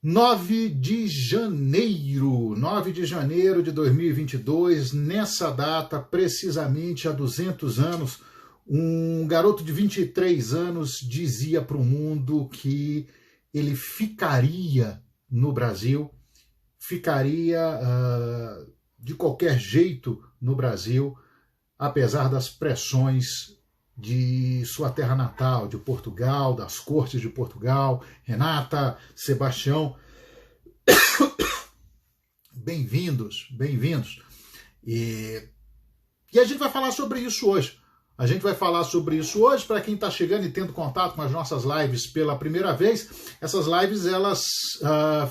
9 de janeiro de 2022, nessa data, precisamente há 200 anos, um garoto de 23 anos dizia para o mundo que ele ficaria no Brasil, ficaria de qualquer jeito no Brasil, apesar das pressões de sua terra natal, de Portugal, das cortes de Portugal. Renata, Sebastião, bem-vindos, bem-vindos. E a gente vai falar sobre isso hoje. A gente vai falar sobre isso hoje. Para quem está chegando e tendo contato com as nossas lives pela primeira vez, essas lives elas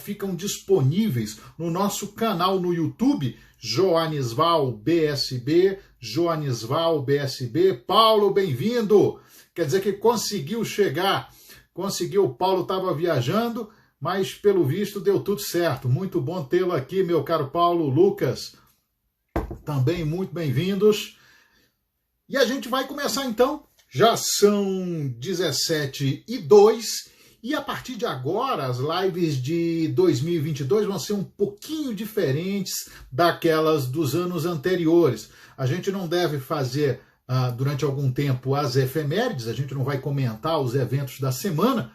ficam disponíveis no nosso canal no YouTube, Joanisval BSB, Joanisval BSB. Paulo, bem-vindo! Quer dizer que conseguiu chegar, conseguiu. O Paulo estava viajando, mas pelo visto deu tudo certo. Muito bom tê-lo aqui, meu caro Paulo. Lucas, também muito bem-vindos. E a gente vai começar então. Já são 17h02 e a partir de agora as lives de 2022 vão ser um pouquinho diferentes daquelas dos anos anteriores. A gente não deve fazer durante algum tempo as efemérides, a gente não vai comentar os eventos da semana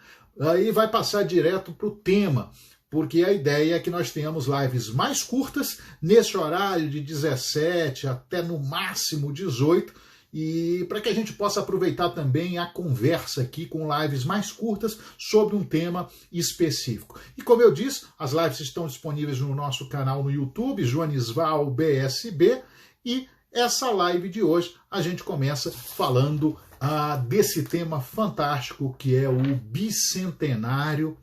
e vai passar direto para o tema, porque a ideia é que nós tenhamos lives mais curtas, nesse horário de 17 até no máximo 18, e para que a gente possa aproveitar também a conversa aqui com lives mais curtas sobre um tema específico. E como eu disse, as lives estão disponíveis no nosso canal no YouTube, Joanisval BSB, e essa live de hoje a gente começa falando desse tema fantástico que é o bicentenário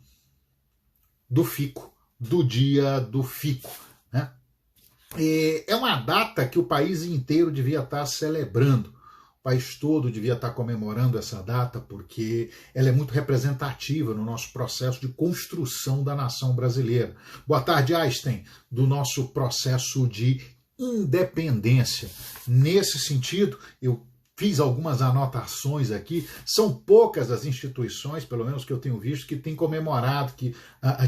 do Fico, do Dia do Fico, né? É uma data que o país inteiro devia estar celebrando. O país todo devia estar comemorando essa data porque ela é muito representativa no nosso processo de construção da nação brasileira. Boa tarde, Einstein, do nosso processo de independência. Nesse sentido, eu fiz algumas anotações aqui. São poucas as instituições, pelo menos que eu tenho visto, que têm comemorado, que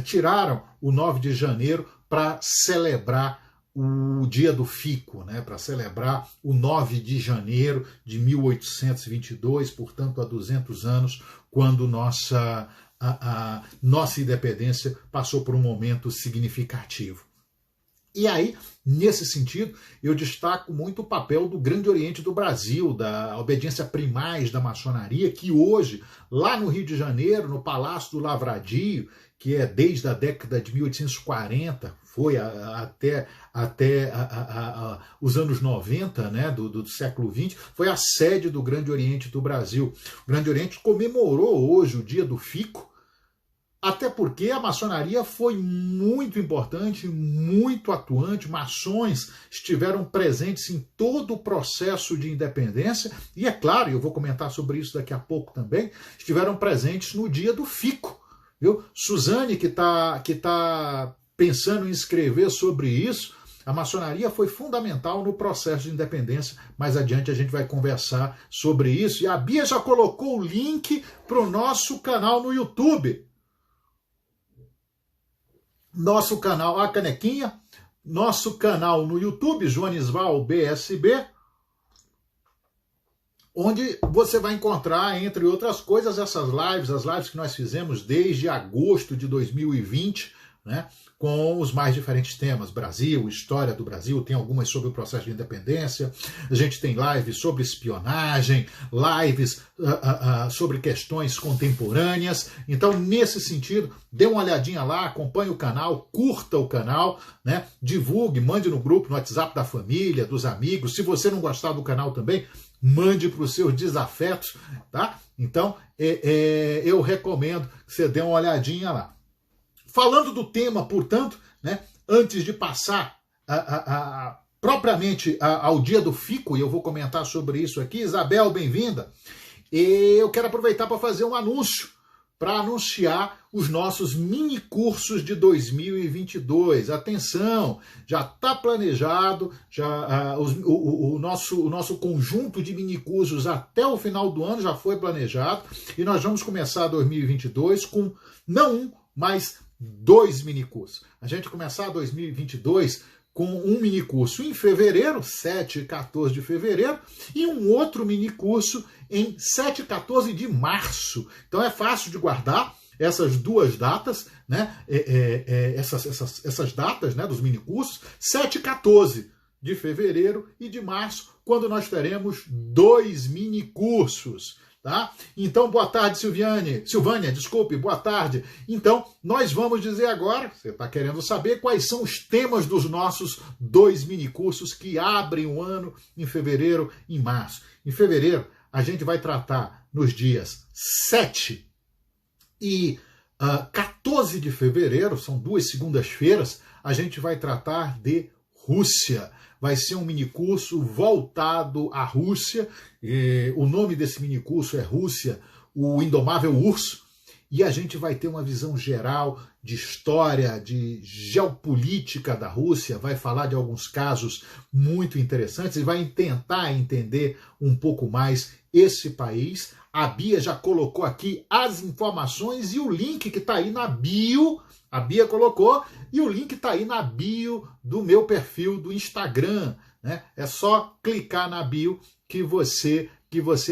tiraram o 9 de janeiro para celebrar o Dia do Fico, né, para celebrar o 9 de janeiro de 1822, portanto há 200 anos, quando nossa independência passou por um momento significativo. E aí, nesse sentido, eu destaco muito o papel do Grande Oriente do Brasil, da obediência primaz da maçonaria, que hoje, lá no Rio de Janeiro, no Palácio do Lavradio, que é desde a década de 1840, foi até os anos 90, né, do século XX, foi a sede do Grande Oriente do Brasil. O Grande Oriente comemorou hoje o Dia do Fico, até porque a maçonaria foi muito importante, muito atuante. Maçons estiveram presentes em todo o processo de independência e, é claro, eu vou comentar sobre isso daqui a pouco também, estiveram presentes no Dia do Fico. Viu? Suzane, que tá pensando em escrever sobre isso, a maçonaria foi fundamental no processo de independência. Mais adiante a gente vai conversar sobre isso. E a Bia já colocou o link para o nosso canal no YouTube. Nosso canal, a canequinha, nosso canal no YouTube, Joanisval BSB, onde você vai encontrar, entre outras coisas, essas lives, as lives que nós fizemos desde agosto de 2020, né, com os mais diferentes temas, Brasil, história do Brasil, tem algumas sobre o processo de independência, a gente tem lives sobre espionagem, lives sobre questões contemporâneas. Então, nesse sentido, dê uma olhadinha lá, acompanhe o canal, curta o canal, né, divulgue, mande no grupo, no WhatsApp da família, dos amigos. Se você não gostar do canal também, mande para os seus desafetos, tá? Então, eu recomendo que você dê uma olhadinha lá. Falando do tema, portanto, né, antes de passar propriamente ao Dia do Fico, e eu vou comentar sobre isso aqui, Isabel, bem-vinda, eu quero aproveitar para fazer um anúncio, para anunciar os nossos mini cursos de 2022. Atenção, já está planejado o nosso conjunto de mini cursos até o final do ano já foi planejado e nós vamos começar 2022 com não um, mas 2 minicursos. A gente começar 2022 com um minicurso em fevereiro, 7 e 14 de fevereiro, e um outro minicurso em 7 e 14 de março. Então é fácil de guardar essas duas datas, né? Essas datas, né, dos minicursos, 7 e 14 de fevereiro e de março, quando nós teremos 2 minicursos. Tá? Então, boa tarde, Silvânia, desculpe, boa tarde. Então, nós vamos dizer agora, você está querendo saber quais são os temas dos nossos 2 minicursos que abrem o ano em fevereiro e março. Em fevereiro, a gente vai tratar nos dias 7 e 14 de fevereiro, são 2 segundas-feiras, a gente vai tratar de Rússia. Vai ser um minicurso voltado à Rússia. O nome desse minicurso é Rússia, o Indomável Urso. E a gente vai ter uma visão geral de história, de geopolítica da Rússia, vai falar de alguns casos muito interessantes e vai tentar entender um pouco mais esse país. A Bia já colocou aqui as informações e o link que está aí na bio. A Bia colocou e o link está aí na bio do meu perfil do Instagram, né? É só clicar na bio que você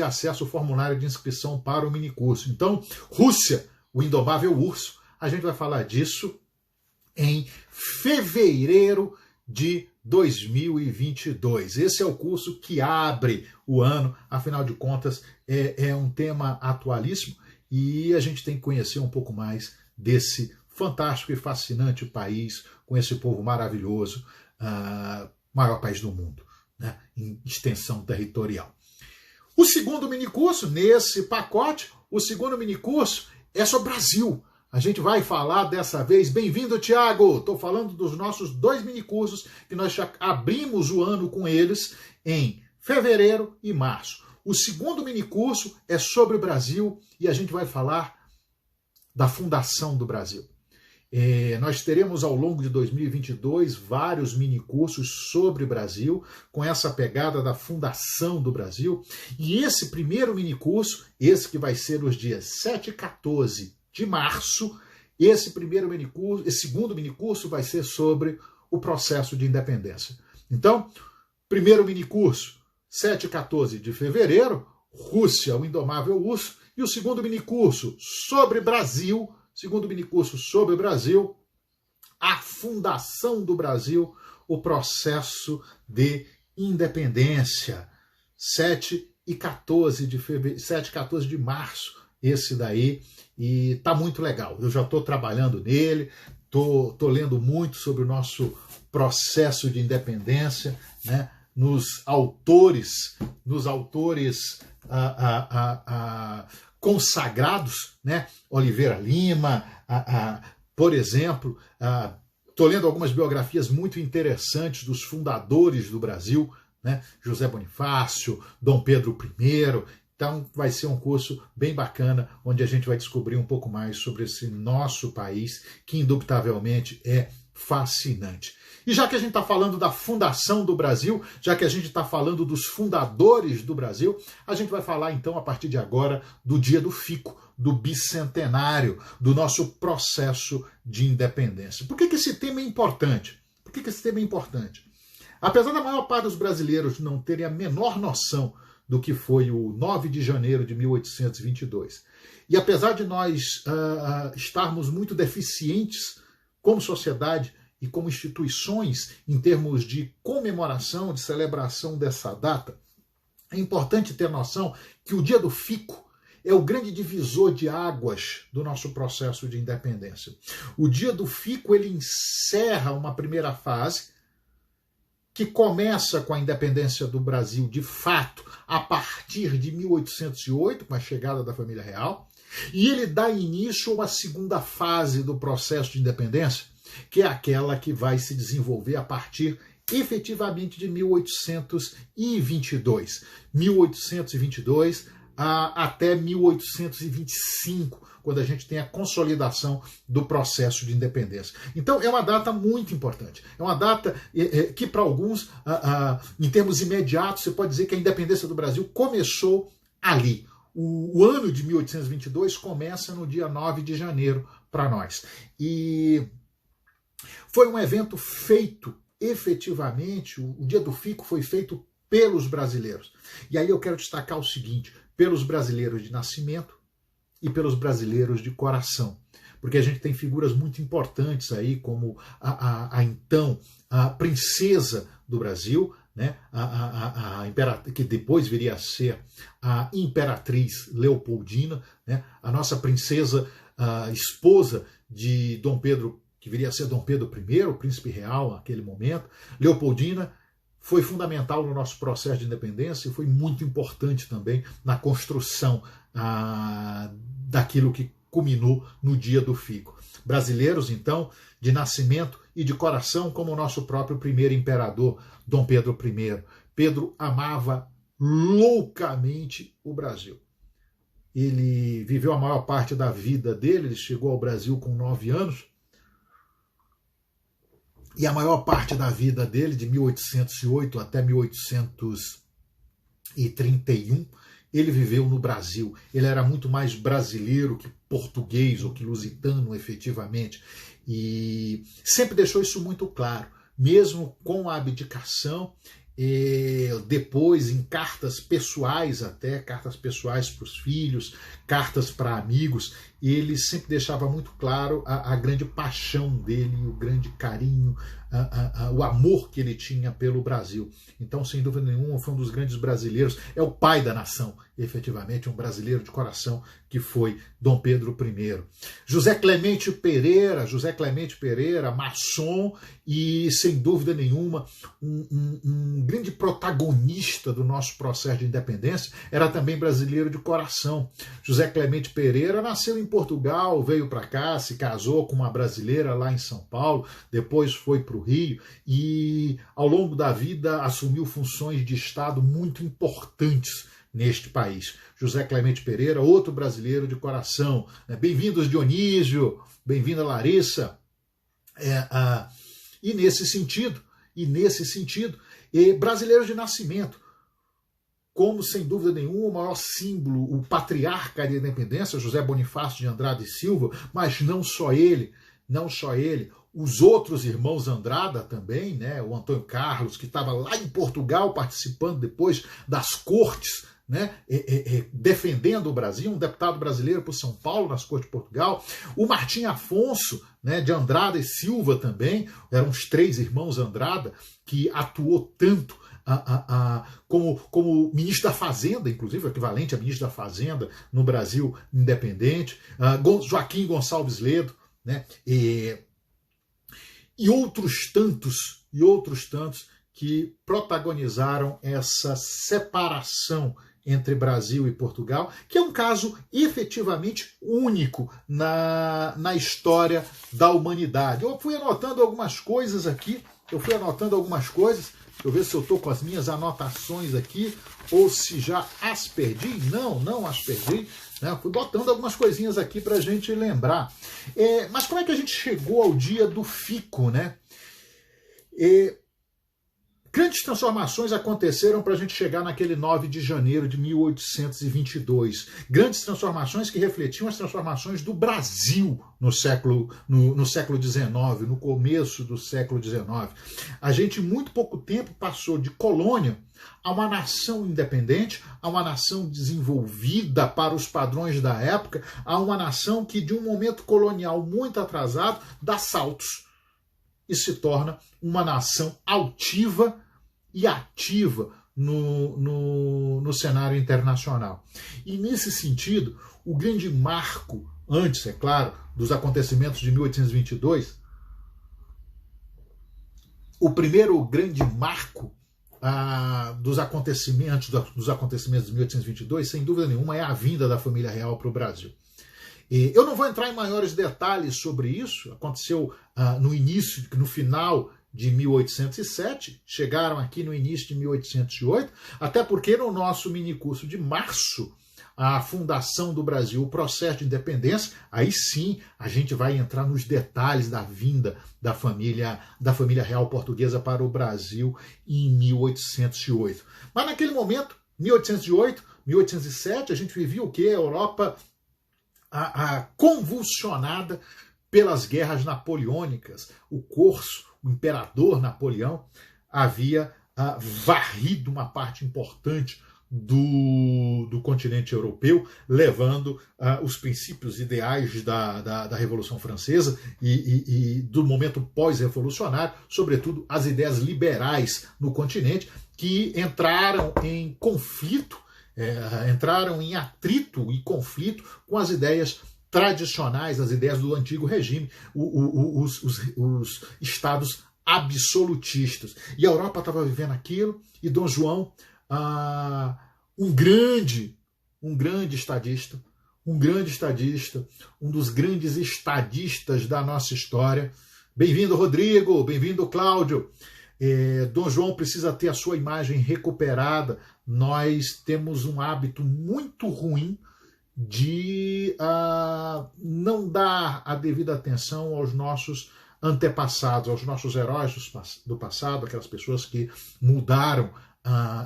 acessa o formulário de inscrição para o minicurso. Então, Rússia, o Indomável Urso, a gente vai falar disso em fevereiro de 2022. Esse é o curso que abre o ano, afinal de contas, é um tema atualíssimo e a gente tem que conhecer um pouco mais desse fantástico e fascinante país, com esse povo maravilhoso, maior país do mundo, né, em extensão territorial. O segundo minicurso, nesse pacote, o segundo minicurso é sobre o Brasil. A gente vai falar dessa vez, bem-vindo, Tiago! Estou falando dos nossos 2 minicursos, que nós já abrimos o ano com eles em fevereiro e março. O segundo minicurso é sobre o Brasil e a gente vai falar da fundação do Brasil. Nós teremos ao longo de 2022 vários minicursos sobre o Brasil, com essa pegada da fundação do Brasil. E esse primeiro minicurso, esse que vai ser nos dias 7 e 14 de março, esse segundo minicurso vai ser sobre o processo de independência. Então, primeiro minicurso, 7 e 14 de fevereiro, Rússia, o Indomável Urso, e o segundo minicurso sobre Brasil, a fundação do Brasil, o processo de independência, 7 e 14 de março, esse daí, e tá muito legal. Eu já estou trabalhando nele, tô lendo muito sobre o nosso processo de independência, né? Nos autores consagrados, né? Oliveira Lima, por exemplo, estou lendo algumas biografias muito interessantes dos fundadores do Brasil, né? José Bonifácio, Dom Pedro I. Então vai ser um curso bem bacana, onde a gente vai descobrir um pouco mais sobre esse nosso país, que indubitavelmente é fascinante. E já que a gente está falando da fundação do Brasil, já que a gente está falando dos fundadores do Brasil, a gente vai falar então, a partir de agora, do Dia do Fico, do bicentenário, do nosso processo de independência. Por que esse tema é importante? Apesar da maior parte dos brasileiros não terem a menor noção do que foi o 9 de janeiro de 1822, e apesar de nós estarmos muito deficientes como sociedade e como instituições em termos de comemoração, de celebração dessa data, é importante ter noção que o Dia do Fico é o grande divisor de águas do nosso processo de independência. O Dia do Fico, ele encerra uma primeira fase que começa com a independência do Brasil, de fato, a partir de 1808, com a chegada da família real, e ele dá início a uma segunda fase do processo de independência, que é aquela que vai se desenvolver a partir, efetivamente, de 1822. 1822 até 1825, quando a gente tem a consolidação do processo de independência. Então, é uma data muito importante. É uma data que, para alguns, em termos imediatos, você pode dizer que a independência do Brasil começou ali. O ano de 1822 começa no dia 9 de janeiro, para nós. E foi um evento feito efetivamente, o Dia do Fico foi feito pelos brasileiros. E aí eu quero destacar o seguinte, pelos brasileiros de nascimento e pelos brasileiros de coração. Porque a gente tem figuras muito importantes aí, como então a princesa do Brasil, né? Que depois viria a ser a imperatriz Leopoldina, né? A nossa princesa, a esposa de Dom Pedro, que viria a ser Dom Pedro I, o príncipe real naquele momento. Leopoldina foi fundamental no nosso processo de independência e foi muito importante também na construção daquilo que culminou no Dia do Fico. Brasileiros, então, de nascimento e de coração, como o nosso próprio primeiro imperador, Dom Pedro I. Pedro amava loucamente o Brasil. Ele viveu a maior parte da vida dele, ele chegou ao Brasil com 9 anos, e a maior parte da vida dele, de 1808 até 1831, ele viveu no Brasil. Ele era muito mais brasileiro que português ou que lusitano, efetivamente. E sempre deixou isso muito claro, mesmo com a abdicação, depois em cartas pessoais até, cartas pessoais para os filhos, cartas para amigos, ele sempre deixava muito claro a grande paixão dele, o grande carinho, o amor que ele tinha pelo Brasil. Então, sem dúvida nenhuma, foi um dos grandes brasileiros, é o pai da nação, efetivamente, um brasileiro de coração que foi Dom Pedro I. José Clemente Pereira, maçom e, sem dúvida nenhuma, um grande protagonista do nosso processo de independência, era também brasileiro de coração. José Clemente Pereira nasceu em Portugal, veio para cá, se casou com uma brasileira lá em São Paulo, depois foi para o Rio e, ao longo da vida, assumiu funções de Estado muito importantes neste país. José Clemente Pereira, outro brasileiro de coração. Bem-vindos, Dionísio, bem-vinda, Larissa. E nesse sentido, brasileiros de nascimento, como, sem dúvida nenhuma, o maior símbolo, o patriarca da independência, José Bonifácio de Andrada e Silva, mas não só ele, os outros irmãos Andrada também, né? O Antônio Carlos, que estava lá em Portugal participando depois das cortes, né? Defendendo o Brasil, um deputado brasileiro por São Paulo, nas cortes de Portugal. O Martim Afonso, né, de Andrada e Silva também, eram os 3 irmãos Andrada, que atuou tanto como ministro da Fazenda, inclusive, equivalente a ministro da Fazenda no Brasil independente, Joaquim Gonçalves Ledo, né, e outros tantos que protagonizaram essa separação entre Brasil e Portugal, que é um caso efetivamente único na história da humanidade. Eu fui anotando algumas coisas aqui, deixa eu ver se eu estou com as minhas anotações aqui, ou se já as perdi. Não as perdi. Né? Fui botando algumas coisinhas aqui para a gente lembrar. Mas como é que a gente chegou ao Dia do Fico, né? Grandes transformações aconteceram para a gente chegar naquele 9 de janeiro de 1822. Grandes transformações que refletiam as transformações do Brasil no século XIX, no começo do século XIX. A gente, em muito pouco tempo, passou de colônia a uma nação independente, a uma nação desenvolvida para os padrões da época, a uma nação que, de um momento colonial muito atrasado, dá saltos e se torna uma nação altiva e ativa no cenário internacional. E, nesse sentido, o grande marco, antes, é claro, dos acontecimentos de 1822, o primeiro grande marco dos acontecimentos de 1822, sem dúvida nenhuma, é a vinda da família real para o Brasil. Eu não vou entrar em maiores detalhes sobre isso, aconteceu no final de 1807, chegaram aqui no início de 1808, até porque no nosso minicurso de março, a fundação do Brasil, o processo de independência, aí sim a gente vai entrar nos detalhes da vinda da família real portuguesa para o Brasil em 1808. Mas naquele momento, 1808, 1807, a gente vivia o quê? A Europa convulsionada pelas guerras napoleônicas. O Corso, o imperador Napoleão, havia varrido uma parte importante do continente europeu, levando os princípios ideais da Revolução Francesa e do momento pós-revolucionário, sobretudo as ideias liberais no continente, que entraram em conflito, entraram em atrito e conflito com as ideias tradicionais, as ideias do antigo regime, os estados absolutistas. E a Europa estava vivendo aquilo, e Dom João, um grande estadista, um dos grandes estadistas da nossa história. Bem-vindo, Rodrigo, bem-vindo, Cláudio. Dom João precisa ter a sua imagem recuperada. Nós temos um hábito muito ruim de não dar a devida atenção aos nossos antepassados, aos nossos heróis do passado, aquelas pessoas que mudaram,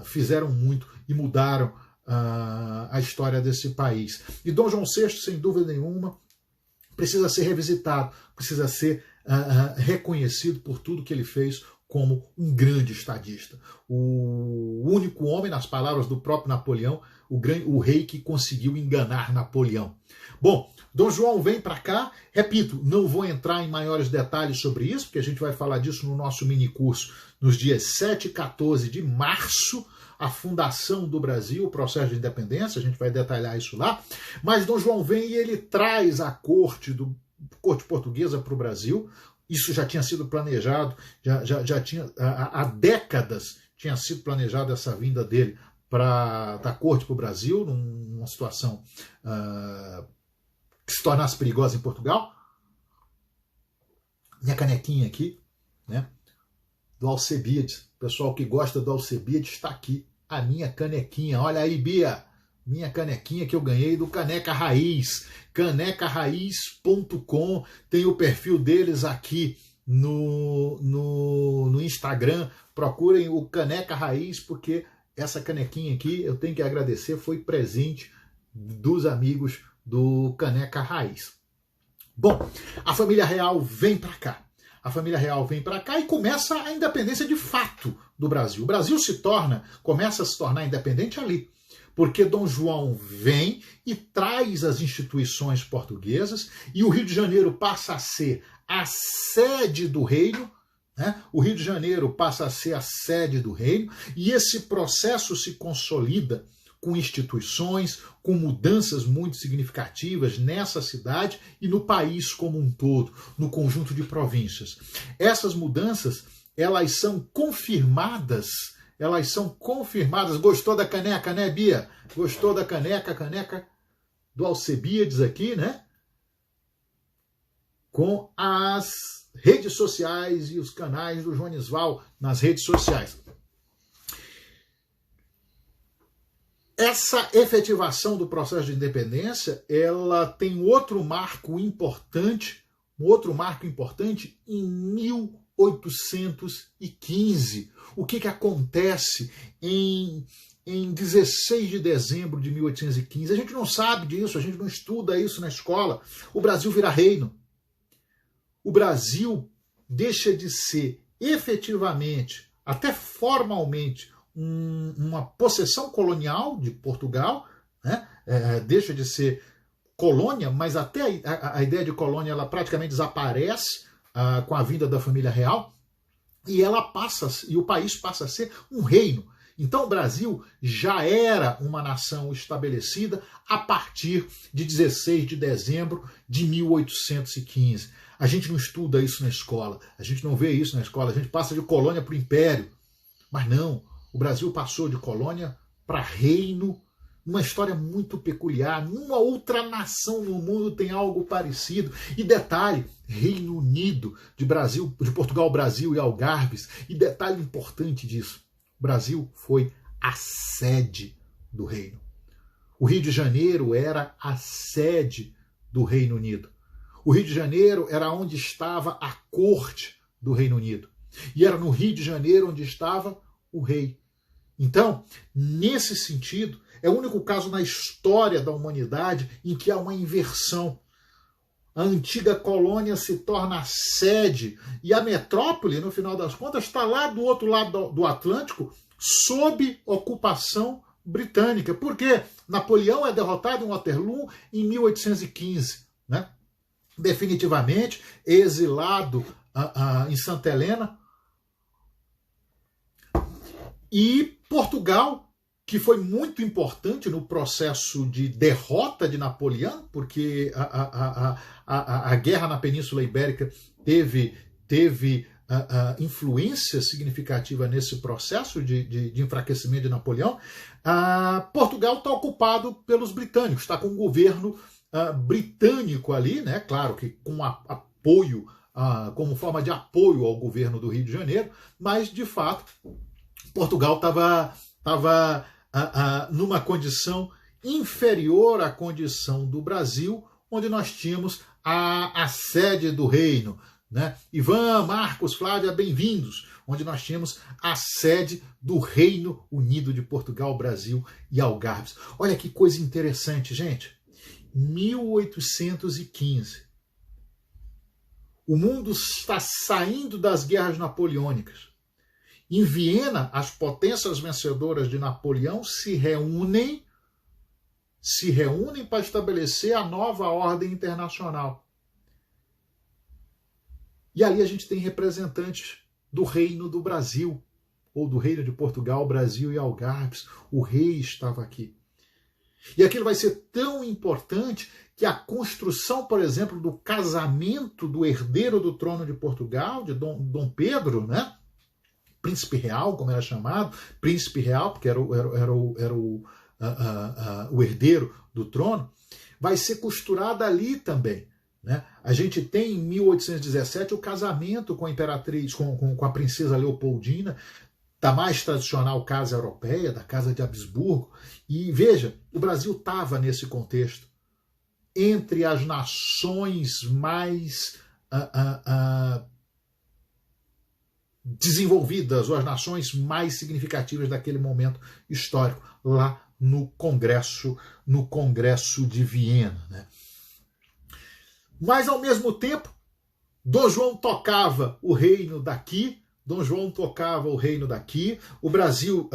fizeram muito e mudaram a história desse país. E Dom João VI, sem dúvida nenhuma, precisa ser revisitado, precisa ser reconhecido por tudo que ele fez como um grande estadista. O único homem, nas palavras do próprio Napoleão, o rei que conseguiu enganar Napoleão. Bom, Dom João vem para cá, repito, não vou entrar em maiores detalhes sobre isso, porque a gente vai falar disso no nosso minicurso nos dias 7 e 14 de março, a fundação do Brasil, o processo de independência, a gente vai detalhar isso lá, mas Dom João vem e ele traz a corte portuguesa para o Brasil. Isso já tinha sido planejado, já tinha, há décadas tinha sido planejado essa vinda dele da corte para o Brasil, numa situação que se tornasse perigosa em Portugal. Minha canequinha aqui, né, do Alcebiades. O pessoal que gosta do Alcebiades está aqui. A minha canequinha. Olha aí, Bia. Minha canequinha que eu ganhei do Caneca Raiz. canecaraiz.com. Tem o perfil deles aqui no Instagram. Procurem o Caneca Raiz, porque essa canequinha aqui, eu tenho que agradecer, foi presente dos amigos do Caneca Raiz. Bom, a família real vem para cá. A família real vem para cá e começa a independência de fato do Brasil. O Brasil começa a se tornar independente ali, porque Dom João vem e traz as instituições portuguesas e o Rio de Janeiro passa a ser a sede do reino, né? O Rio de Janeiro passa a ser a sede do reino e esse processo se consolida com instituições, com mudanças muito significativas nessa cidade e no país como um todo, no conjunto de províncias. Essas mudanças, elas são confirmadas. Gostou da caneca, né, Bia? Gostou da caneca do Alcebiades aqui, né? Com as redes sociais e os canais do Joanisval nas redes sociais. Essa efetivação do processo de independência, ela tem outro marco importante em 1815. O que acontece em 16 de dezembro de 1815? A gente não sabe disso, a gente não estuda isso na escola. O Brasil vira reino. O Brasil deixa de ser efetivamente, até formalmente, uma possessão colonial de Portugal, né? Deixa de ser colônia, mas até a ideia de colônia ela praticamente desaparece com a vinda da família real e o país passa a ser um reino. Então o Brasil já era uma nação estabelecida a partir de 16 de dezembro de 1815. A gente não estuda isso na escola, a gente não vê isso na escola, a gente passa de colônia para o império, mas não. O Brasil passou de colônia para reino, uma história muito peculiar. Nenhuma outra nação no mundo tem algo parecido. E detalhe, Reino Unido, de Portugal, Brasil e Algarves. E detalhe importante disso, o Brasil foi a sede do reino. O Rio de Janeiro era a sede do Reino Unido. O Rio de Janeiro era onde estava a corte do Reino Unido. E era no Rio de Janeiro onde estava o rei. Então, nesse sentido, é o único caso na história da humanidade em que há uma inversão. A antiga colônia se torna a sede e a metrópole, no final das contas, está lá do outro lado do Atlântico, sob ocupação britânica. Por quê? Napoleão é derrotado em Waterloo em 1815, né? Definitivamente exilado em Santa Helena. E Portugal, que foi muito importante no processo de derrota de Napoleão, porque a guerra na Península Ibérica teve influência significativa nesse processo de enfraquecimento de Napoleão. Portugal está ocupado pelos britânicos, está com um governo britânico ali, né? Claro que com apoio, como forma de apoio ao governo do Rio de Janeiro, mas de fato Portugal estava numa condição inferior à condição do Brasil, onde nós tínhamos a sede do reino, né? Ivan, Marcos, Flávia, bem-vindos, onde nós tínhamos a sede do Reino Unido de Portugal, Brasil e Algarves. Olha que coisa interessante, gente. 1815. O mundo está saindo das guerras napoleônicas. Em Viena, as potências vencedoras de Napoleão se reúnem para estabelecer a nova ordem internacional. E ali a gente tem representantes do Reino do Brasil, ou do Reino de Portugal, Brasil e Algarves. O rei estava aqui. E aquilo vai ser tão importante que a construção, por exemplo, do casamento do herdeiro do trono de Portugal, de Dom Pedro, né? Príncipe real, como era chamado, príncipe real, porque era o herdeiro do trono, vai ser costurada ali também, né? A gente tem em 1817 o casamento com a imperatriz, com a princesa Leopoldina, da mais tradicional casa europeia, da Casa de Habsburgo. E veja, o Brasil estava nesse contexto, entre as nações mais desenvolvidas, ou as nações mais significativas daquele momento histórico, lá no Congresso de Viena, né? Mas, ao mesmo tempo, Dom João tocava o reino daqui, o Brasil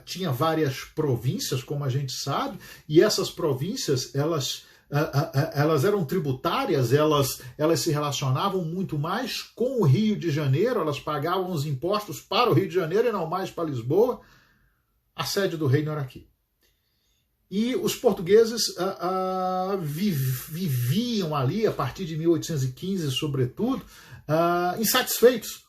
tinha várias províncias, como a gente sabe, e essas províncias, elas eram tributárias, elas se relacionavam muito mais com o Rio de Janeiro, elas pagavam os impostos para o Rio de Janeiro e não mais para Lisboa. A sede do reino era aqui. E os portugueses viviam ali, a partir de 1815, sobretudo, insatisfeitos.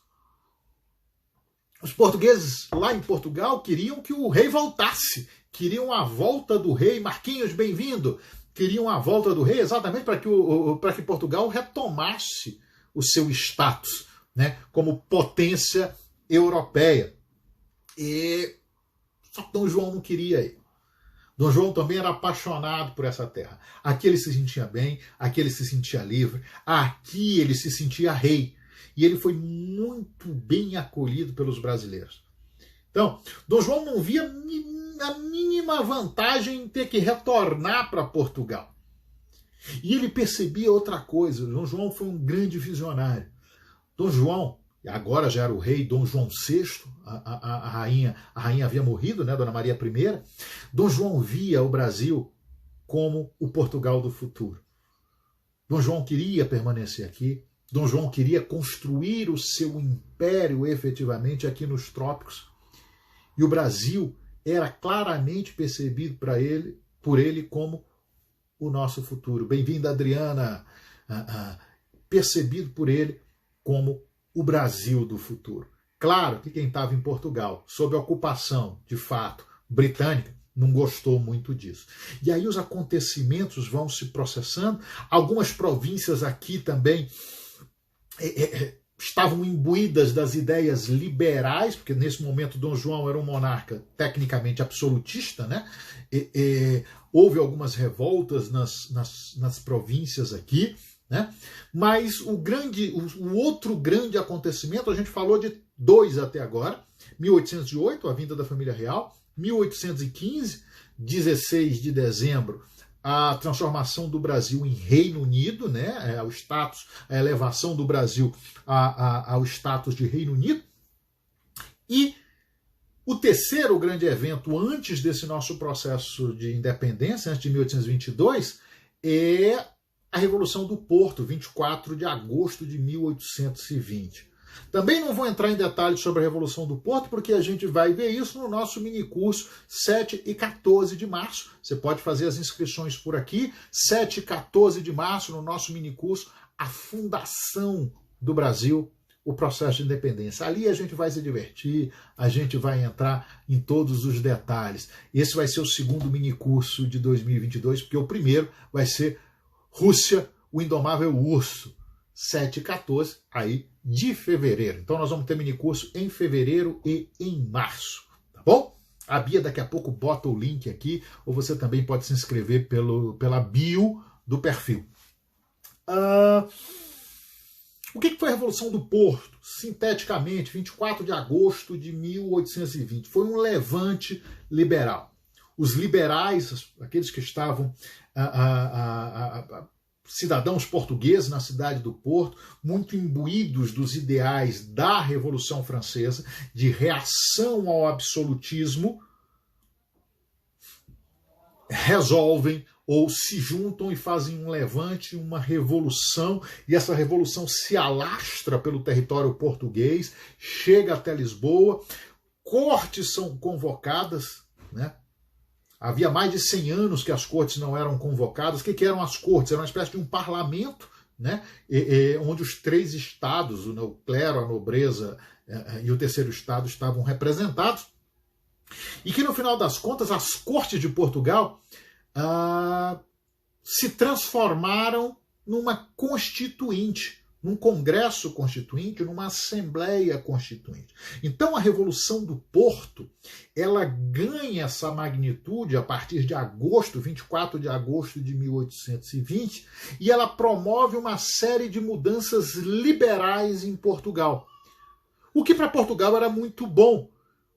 Os portugueses lá em Portugal queriam que o rei voltasse, queriam a volta do rei. Marquinhos, bem-vindo! Queriam a volta do rei exatamente para que Portugal retomasse o seu status, né, como potência europeia. Só que Dom João não queria ir. Dom João também era apaixonado por essa terra. Aqui ele se sentia bem, aqui ele se sentia livre, aqui ele se sentia rei. E ele foi muito bem acolhido pelos brasileiros. Então, Dom João não via a mínima vantagem em ter que retornar para Portugal. E ele percebia outra coisa. Dom João foi um grande visionário. Dom João, agora já era o rei, Dom João VI, a rainha havia morrido, né, Dona Maria I. Dom João via o Brasil como o Portugal do futuro. Dom João queria permanecer aqui. Dom João queria construir o seu império efetivamente aqui nos trópicos. E o Brasil era claramente percebido por ele como o nosso futuro. Bem-vinda, Adriana. Percebido por ele como o Brasil do futuro. Claro que quem estava em Portugal, sob ocupação, de fato, britânica, não gostou muito disso. E aí os acontecimentos vão se processando. Algumas províncias aqui também estavam imbuídas das ideias liberais, porque nesse momento Dom João era um monarca tecnicamente absolutista, né? Houve algumas revoltas nas províncias aqui, né? Mas o outro grande acontecimento, a gente falou de dois até agora. 1808, a vinda da família real. 1815, 16 de dezembro, a transformação do Brasil em Reino Unido, né? O status, a elevação do Brasil ao status de Reino Unido. E o terceiro grande evento antes desse nosso processo de independência, antes de 1822, é a Revolução do Porto, 24 de agosto de 1820. Também não vou entrar em detalhes sobre a Revolução do Porto, porque a gente vai ver isso no nosso minicurso 7 e 14 de março. Você pode fazer as inscrições por aqui. 7 e 14 de março, no nosso minicurso, a fundação do Brasil, o processo de independência. Ali a gente vai se divertir, a gente vai entrar em todos os detalhes. Esse vai ser o segundo minicurso de 2022, porque o primeiro vai ser Rússia, o Indomável Urso. 7 e 14 aí de fevereiro. Então nós vamos ter minicurso em fevereiro e em março, tá bom? A Bia daqui a pouco bota o link aqui, ou você também pode se inscrever pela bio do perfil. O que foi a Revolução do Porto? Sinteticamente, 24 de agosto de 1820. Foi um levante liberal. Os liberais, aqueles que estavam cidadãos portugueses na cidade do Porto, muito imbuídos dos ideais da Revolução Francesa, de reação ao absolutismo, resolvem ou se juntam e fazem um levante, uma revolução, e essa revolução se alastra pelo território português, chega até Lisboa, cortes são convocadas, né? Havia mais de 100 anos que as cortes não eram convocadas. O que eram as cortes? Era uma espécie de um parlamento, né? Onde os três estados, o clero, a nobreza e o terceiro estado estavam representados. E que, no final das contas, as cortes de Portugal se transformaram numa constituinte, num congresso constituinte, numa assembleia constituinte. Então a Revolução do Porto, ela ganha essa magnitude a partir de agosto, 24 de agosto de 1820, e ela promove uma série de mudanças liberais em Portugal. O que para Portugal era muito bom,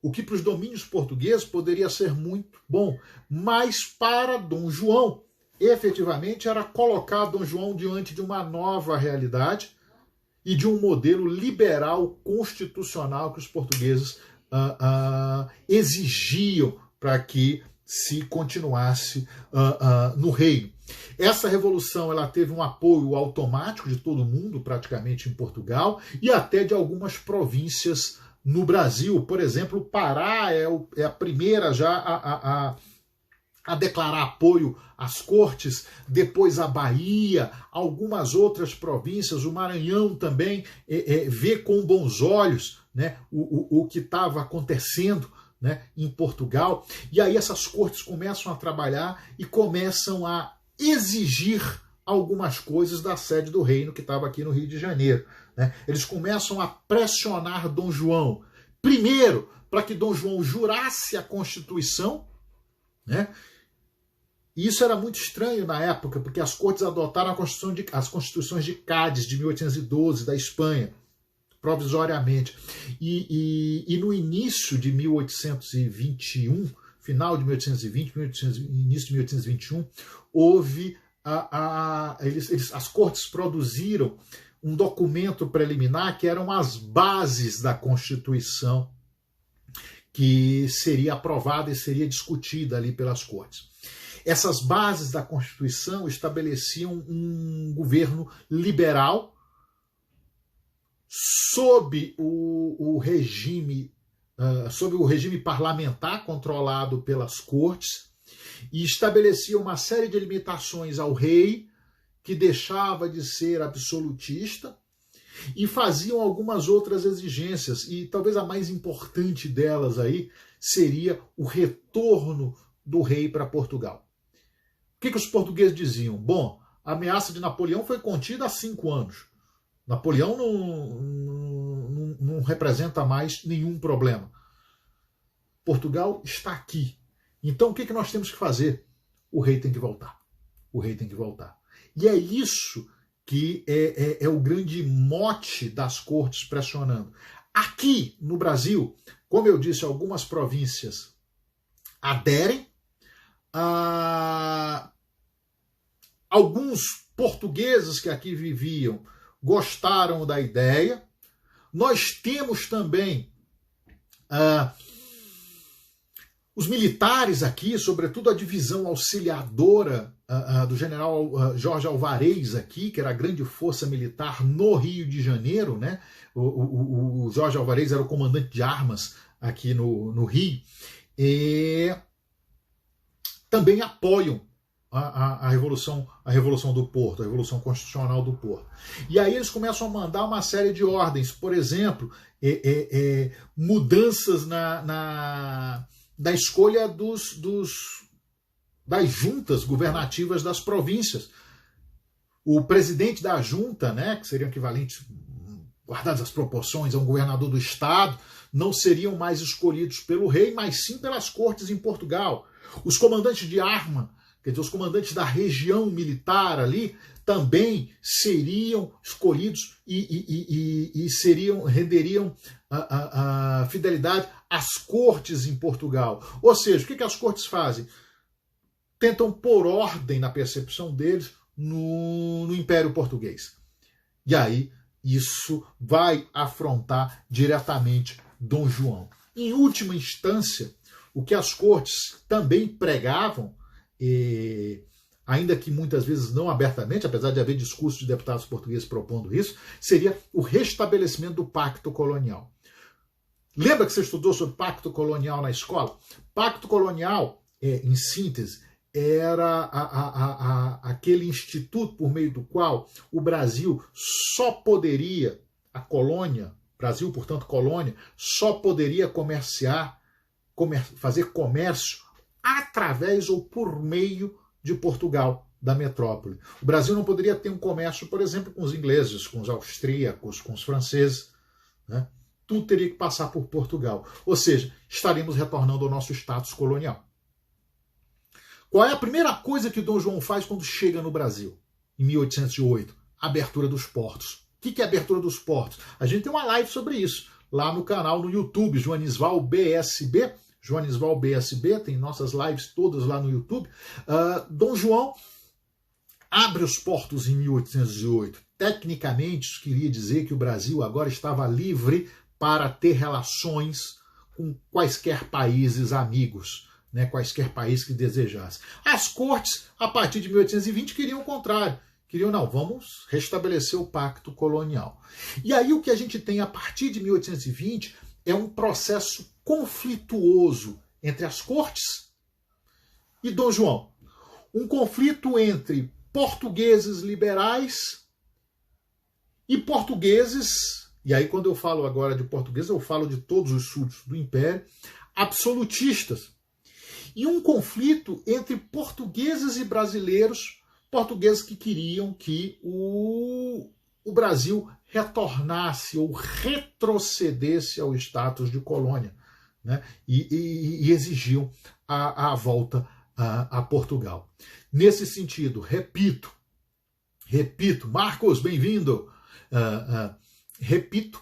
o que para os domínios portugueses poderia ser muito bom, mas para Dom João, efetivamente, era colocar Dom João diante de uma nova realidade e de um modelo liberal constitucional que os portugueses exigiam para que se continuasse no reino. Essa revolução ela teve um apoio automático de todo mundo, praticamente, em Portugal, e até de algumas províncias no Brasil. Por exemplo, o Pará é a primeira já a declarar apoio às cortes, depois a Bahia, algumas outras províncias, o Maranhão também vê com bons olhos, né, o que estava acontecendo, né, em Portugal. E aí essas cortes começam a trabalhar e começam a exigir algumas coisas da sede do reino que estava aqui no Rio de Janeiro, né? Eles começam a pressionar Dom João, primeiro, para que Dom João jurasse a Constituição, né? E isso era muito estranho na época, porque as cortes adotaram as constituições de Cádiz, de 1812, da Espanha, provisoriamente. E no início de 1821, final de 1820, início de 1821, houve as cortes produziram um documento preliminar que eram as bases da Constituição que seria aprovada e seria discutida ali pelas cortes. Essas bases da Constituição estabeleciam um governo liberal sob o regime parlamentar controlado pelas cortes, e estabelecia uma série de limitações ao rei, que deixava de ser absolutista, e faziam algumas outras exigências, e talvez a mais importante delas aí seria o retorno do rei para Portugal. O que os portugueses diziam? Bom, a ameaça de Napoleão foi contida há 5 anos. Napoleão não representa mais nenhum problema. Portugal está aqui. Então o que nós temos que fazer? O rei tem que voltar. O rei tem que voltar. E é isso que é o grande mote das cortes pressionando. Aqui no Brasil, como eu disse, algumas províncias aderem, alguns portugueses que aqui viviam gostaram da ideia. Nós temos também os militares aqui, sobretudo a divisão auxiliadora do general Jorge Alvarez aqui, que era a grande força militar no Rio de Janeiro, né? O Jorge Alvarez era o comandante de armas aqui no Rio, e também apoiam a Revolução do Porto, a Revolução Constitucional do Porto. E aí eles começam a mandar uma série de ordens, por exemplo, mudanças na escolha das juntas governativas das províncias. O presidente da junta, né, que seria o equivalente, guardadas as proporções, a um governador do estado, não seriam mais escolhidos pelo rei, mas sim pelas cortes em Portugal. Os comandantes de arma, quer dizer, os comandantes da região militar ali, também seriam escolhidos e renderiam a fidelidade às cortes em Portugal. Ou seja, o que as cortes fazem? Tentam pôr ordem na percepção deles no Império Português. E aí isso vai afrontar diretamente Dom João. Em última instância, o que as cortes também pregavam, ainda que muitas vezes não abertamente, apesar de haver discursos de deputados portugueses propondo isso, seria o restabelecimento do pacto colonial. Lembra que você estudou sobre pacto colonial na escola? Pacto colonial, em síntese, era aquele instituto por meio do qual o Brasil só poderia, a colônia, Brasil, portanto, colônia, só poderia fazer comércio através ou por meio de Portugal, da metrópole. O Brasil não poderia ter um comércio, por exemplo, com os ingleses, com os austríacos, com os franceses, né? Tudo teria que passar por Portugal. Ou seja, estaremos retornando ao nosso status colonial. Qual é a primeira coisa que Dom João faz quando chega no Brasil, em 1808? Abertura dos portos. O que é a abertura dos portos? A gente tem uma live sobre isso, lá no canal, no YouTube, Joanisval BSB. Joanisval BSB, tem nossas lives todas lá no YouTube. Dom João abre os portos em 1808. Tecnicamente, isso queria dizer que o Brasil agora estava livre para ter relações com quaisquer países amigos, né, quaisquer países que desejassem. As cortes, a partir de 1820, queriam o contrário. Queriam, não, vamos restabelecer o pacto colonial. E aí o que a gente tem a partir de 1820 é um processo conflituoso entre as cortes e Dom João. Um conflito entre portugueses liberais e portugueses, e aí quando eu falo agora de portugueses, eu falo de todos os súditos do Império, absolutistas. E um conflito entre portugueses e brasileiros, portugueses que queriam que o Brasil retornasse ou retrocedesse ao status de colônia, né? E exigiam a volta a Portugal. Nesse sentido, repito, Marcos, bem-vindo, repito,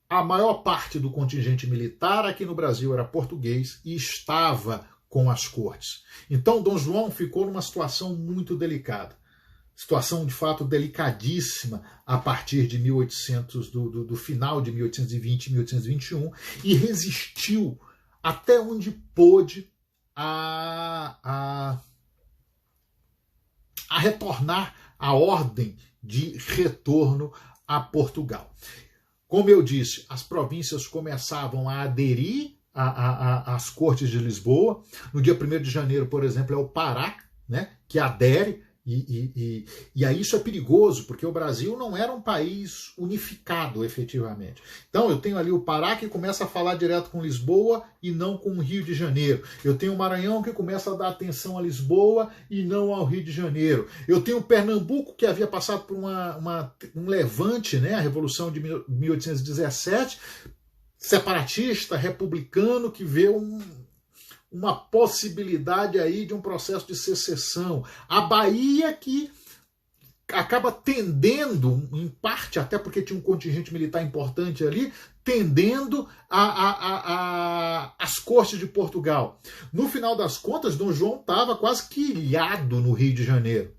a maior parte do contingente militar aqui no Brasil era português e estava com as cortes. Então, Dom João ficou numa situação muito delicada. Situação, de fato, delicadíssima a partir de 1800, do final de 1820 e 1821, e resistiu até onde pôde a retornar à ordem de retorno a Portugal. Como eu disse, as províncias começavam a aderir às cortes de Lisboa. No dia 1º de janeiro, por exemplo, é o Pará, né, que adere. E aí isso é perigoso, porque o Brasil não era um país unificado efetivamente. Então eu tenho ali o Pará que começa a falar direto com Lisboa e não com o Rio de Janeiro. Eu tenho o Maranhão que começa a dar atenção a Lisboa e não ao Rio de Janeiro. Eu tenho o Pernambuco que havia passado por um levante, né, a Revolução de 1817, separatista, republicano, que vê uma possibilidade aí de um processo de secessão. A Bahia que acaba tendendo, em parte, até porque tinha um contingente militar importante ali, tendendo às cortes de Portugal. No final das contas, Dom João estava quase que ilhado no Rio de Janeiro,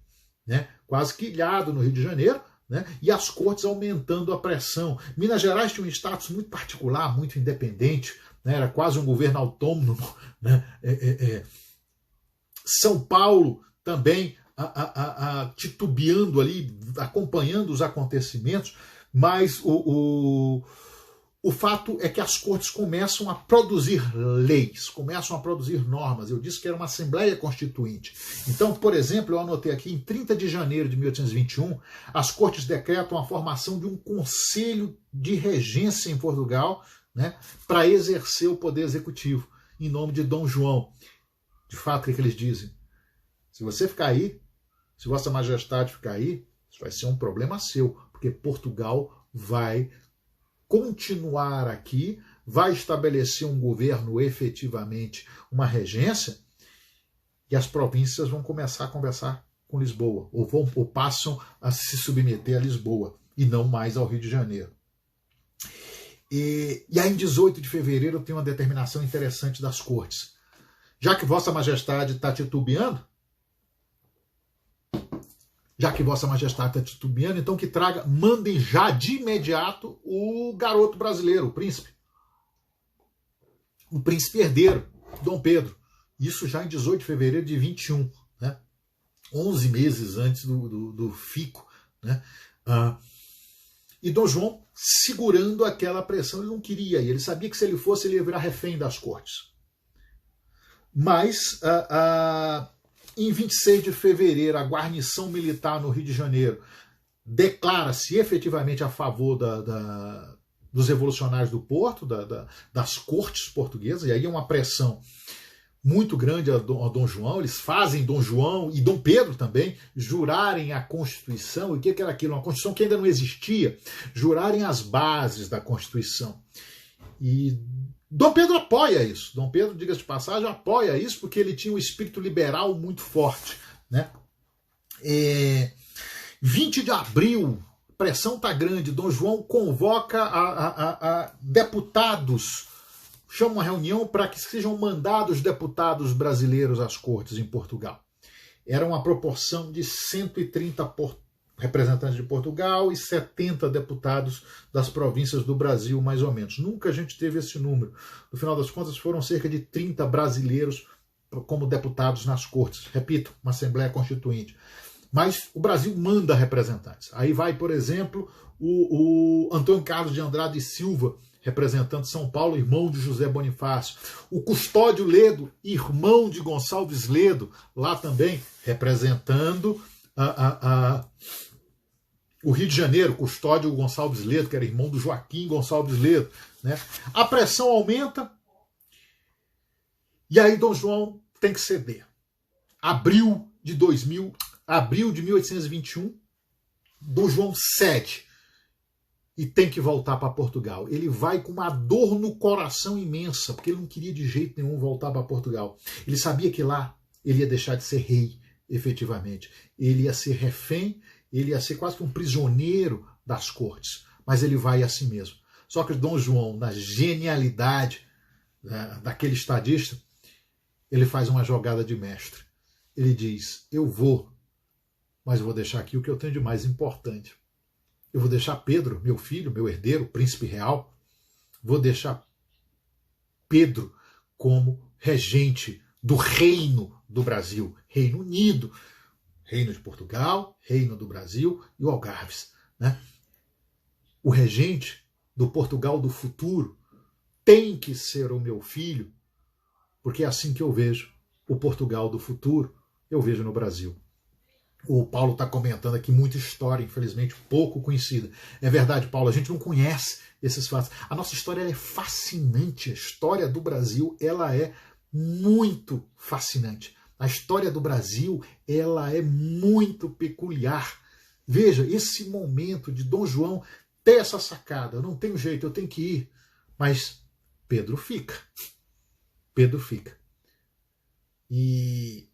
né? Quase que ilhado no Rio de Janeiro, né? E as cortes aumentando a pressão. Minas Gerais tinha um status muito particular, muito independente, né? Era quase um governo autônomo, né? São Paulo também titubeando ali, acompanhando os acontecimentos, mas o fato é que as cortes começam a produzir leis, começam a produzir normas. Eu disse que era uma Assembleia Constituinte. Então, por exemplo, eu anotei aqui, em 30 de janeiro de 1821, as cortes decretam a formação de um conselho de regência em Portugal, né, para exercer o poder executivo, em nome de Dom João. De fato, o que eles dizem? Se você ficar aí, se Vossa Majestade ficar aí, isso vai ser um problema seu, porque Portugal vai continuar aqui, vai estabelecer um governo efetivamente, uma regência, e as províncias vão começar a conversar com Lisboa, ou passam a se submeter a Lisboa, e não mais ao Rio de Janeiro. E aí, em 18 de fevereiro, tem uma determinação interessante das cortes. Já que Vossa Majestade está titubeando, então que mandem já de imediato o garoto brasileiro, o príncipe herdeiro, Dom Pedro. Isso já em 18 de fevereiro de 21, né? 11 meses antes do fico, né? E Dom João segurando aquela pressão, ele não queria ir, ele sabia que se ele fosse, ele ia virar refém das cortes. Mas em 26 de fevereiro, a guarnição militar no Rio de Janeiro declara-se efetivamente a favor dos revolucionários do Porto, das cortes portuguesas, e aí é uma pressão muito grande a Dom João. Eles fazem Dom João e Dom Pedro também jurarem a Constituição. E o que era aquilo? Uma Constituição que ainda não existia. Jurarem as bases da Constituição. E Dom Pedro apoia isso. Dom Pedro, diga-se de passagem, apoia isso porque ele tinha um espírito liberal muito forte, né? 20 de abril, pressão está grande, Dom João convoca a deputados, chama uma reunião para que sejam mandados deputados brasileiros às cortes em Portugal. Era uma proporção de 130 representantes de Portugal e 70 deputados das províncias do Brasil, mais ou menos. Nunca a gente teve esse número. No final das contas, foram cerca de 30 brasileiros como deputados nas cortes. Repito, uma Assembleia Constituinte. Mas o Brasil manda representantes. Aí vai, por exemplo, o Antônio Carlos de Andrade e Silva, representante de São Paulo, irmão de José Bonifácio. O Custódio Ledo, irmão de Gonçalves Ledo, lá também representando o Rio de Janeiro, Custódio Gonçalves Ledo, que era irmão do Joaquim Gonçalves Ledo, né? A pressão aumenta e aí Dom João tem que ceder. Abril de 1821, Dom João cede e tem que voltar para Portugal. Ele vai com uma dor no coração imensa, porque ele não queria de jeito nenhum voltar para Portugal. Ele sabia que lá ele ia deixar de ser rei, efetivamente. Ele ia ser refém, ele ia ser quase que um prisioneiro das cortes. Mas ele vai assim mesmo. Só que Dom João, na genialidade daquele estadista, ele faz uma jogada de mestre. Ele diz, eu vou, mas eu vou deixar aqui o que eu tenho de mais importante. Eu vou deixar Pedro, meu filho, meu herdeiro, príncipe real, vou deixar Pedro como regente do reino do Brasil, Reino Unido, Reino de Portugal, Reino do Brasil e o Algarves, né? O regente do Portugal do futuro tem que ser o meu filho, porque é assim que eu vejo o Portugal do futuro, eu vejo no Brasil. O Paulo está comentando aqui muita história, infelizmente, pouco conhecida. É verdade, Paulo, a gente não conhece esses fatos. A nossa história é fascinante. A história do Brasil ela é muito fascinante. A história do Brasil ela é muito peculiar. Veja, esse momento de Dom João ter essa sacada. Eu não tenho jeito, eu tenho que ir. Mas Pedro fica. Pedro fica. E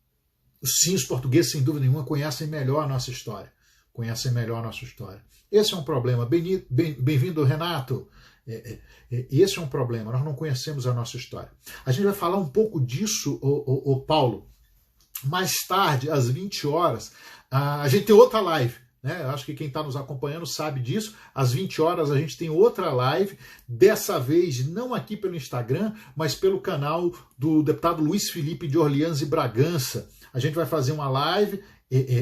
sim, os portugueses, sem dúvida nenhuma, conhecem melhor a nossa história. conhecem melhor a nossa história. Esse é um problema. Bem-vindo, Renato. Esse é um problema, nós não conhecemos a nossa história. A gente vai falar um pouco disso, Paulo. Mais tarde, às 20 horas, a gente tem outra live. Né? Acho que quem está nos acompanhando sabe disso. Às 20 horas a gente tem outra live, dessa vez não aqui pelo Instagram, mas pelo canal do deputado Luiz Felipe de Orleans e Bragança. A gente vai fazer uma live,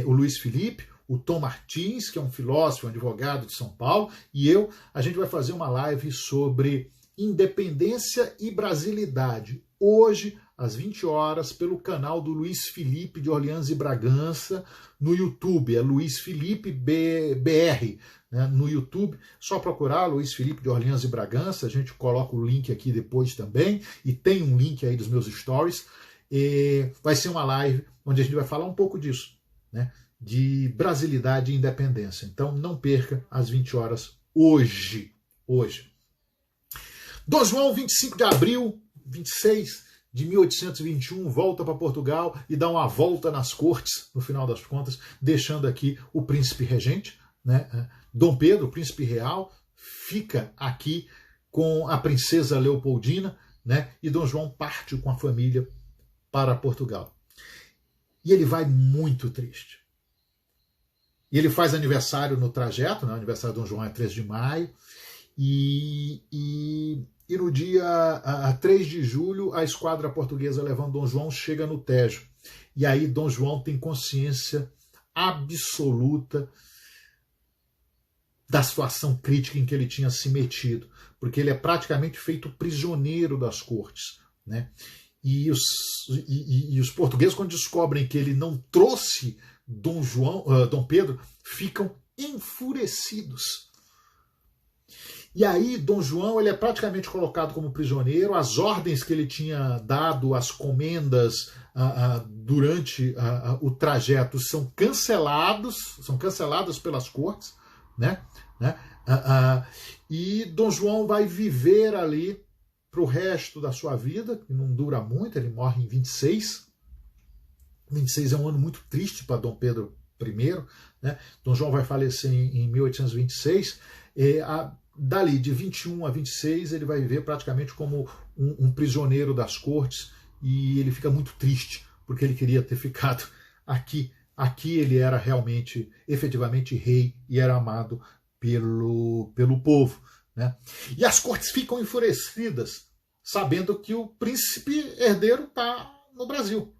o Luiz Felipe, o Tom Martins, que é um filósofo, um advogado de São Paulo, e a gente vai fazer uma live sobre independência e brasilidade. Hoje, às 20 horas, pelo canal do Luiz Felipe de Orleans e Bragança, no YouTube. É Luiz Felipe BR, né, no YouTube. Só procurar Luiz Felipe de Orleans e Bragança. A gente coloca o link aqui depois também. E tem um link aí dos meus stories. Vai ser uma live onde a gente vai falar um pouco disso, né, de brasilidade e independência. Então não perca às 20 horas hoje. Dom João, 25 de abril, 26 de 1821, volta para Portugal e dá uma volta nas cortes, no final das contas, deixando aqui o príncipe regente, né? Dom Pedro, príncipe real, fica aqui com a princesa Leopoldina, né? E Dom João parte com a família para Portugal. E ele vai muito triste. E ele faz aniversário no trajeto, né? O aniversário de Dom João é 3 de maio, e no dia 3 de julho, a esquadra portuguesa levando Dom João chega no Tejo. E aí Dom João tem consciência absoluta da situação crítica em que ele tinha se metido, porque ele é praticamente feito prisioneiro das cortes, né? E os portugueses, quando descobrem que ele não trouxe Dom Pedro, ficam enfurecidos. E aí Dom João ele é praticamente colocado como prisioneiro, as ordens que ele tinha dado, as comendas durante o trajeto são canceladas pelas cortes, né? E Dom João vai viver ali para o resto da sua vida, que não dura muito, ele morre em 26. 26 é um ano muito triste para Dom Pedro I, né? Dom João vai falecer em 1826, dali de 21 a 26 ele vai viver praticamente como um prisioneiro das cortes, e ele fica muito triste, porque ele queria ter ficado aqui. Aqui ele era realmente, efetivamente rei e era amado pelo povo, né? E as cortes ficam enfurecidas, sabendo que o príncipe herdeiro está no Brasil.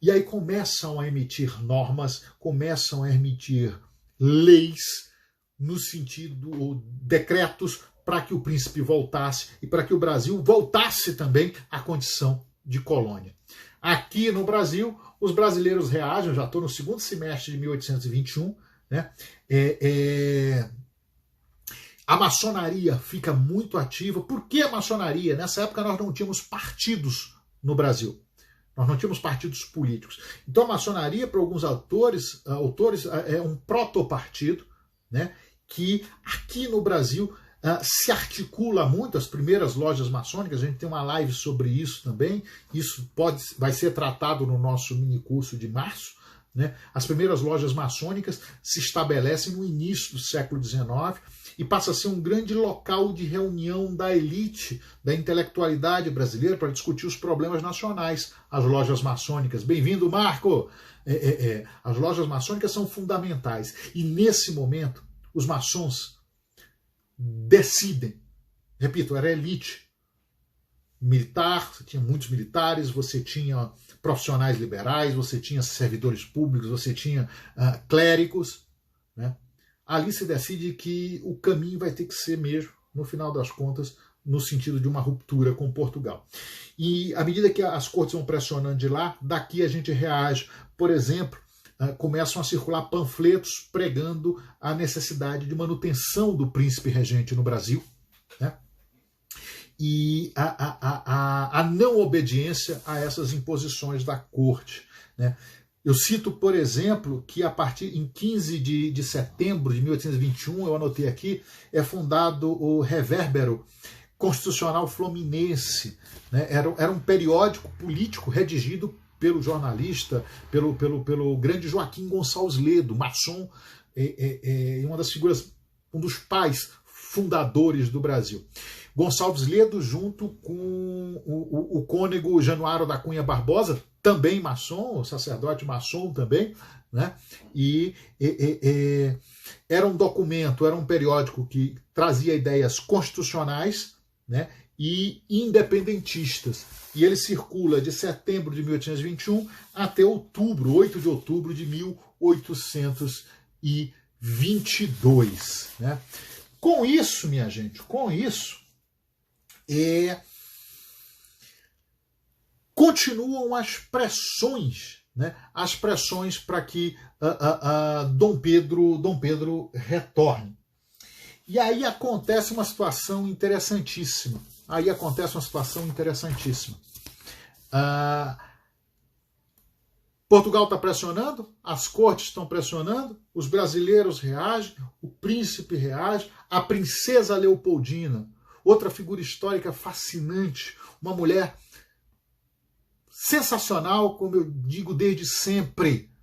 E aí começam a emitir normas, começam a emitir leis, no sentido, decretos, para que o príncipe voltasse e para que o Brasil voltasse também à condição de colônia. Aqui no Brasil, os brasileiros reagem, eu já estou no segundo semestre de 1821, né? A maçonaria fica muito ativa. Por que a maçonaria? Nessa época nós não tínhamos partidos no Brasil. Nós não tínhamos partidos políticos. Então a maçonaria, para alguns autores é um protopartido, né, que aqui no Brasil se articula muito. As primeiras lojas maçônicas, a gente tem uma live sobre isso também, isso vai ser tratado no nosso minicurso de março, né? As primeiras lojas maçônicas se estabelecem no início do século XIX e passa a ser um grande local de reunião da elite, da intelectualidade brasileira para discutir os problemas nacionais. As lojas maçônicas, bem-vindo, Marco! As lojas maçônicas são fundamentais, e nesse momento os maçons decidem, repito, era elite militar, você tinha muitos militares, você tinha profissionais liberais, você tinha servidores públicos, você tinha clérigos, né? Ali se decide que o caminho vai ter que ser mesmo, no final das contas, no sentido de uma ruptura com Portugal. E à medida que as cortes vão pressionando de lá, daqui a gente reage. Por exemplo, começam a circular panfletos pregando a necessidade de manutenção do príncipe regente no Brasil, né? E a não obediência a essas imposições da corte, né? Eu cito, por exemplo, que a partir em 15 de setembro de 1821, eu anotei aqui, é fundado o Revérbero Constitucional Fluminense, né? Era um periódico político redigido pelo jornalista, pelo grande Joaquim Gonçalves Ledo, maçom, uma das figuras, um dos pais fundadores do Brasil. Gonçalves Ledo, junto com o cônego Januário da Cunha Barbosa, também maçom, sacerdote maçom também, né? Era um documento, era um periódico que trazia ideias constitucionais, né, e independentistas. E ele circula de setembro de 1821 até outubro, 8 de outubro de 1822. Né? Com isso, minha gente, com isso, continuam as pressões, né? As pressões para que Dom Pedro retorne. E aí acontece uma situação interessantíssima. Portugal está pressionando, as cortes estão pressionando, os brasileiros reagem, o príncipe reage, a princesa Leopoldina, outra figura histórica fascinante, uma mulher sensacional, como eu digo desde sempre.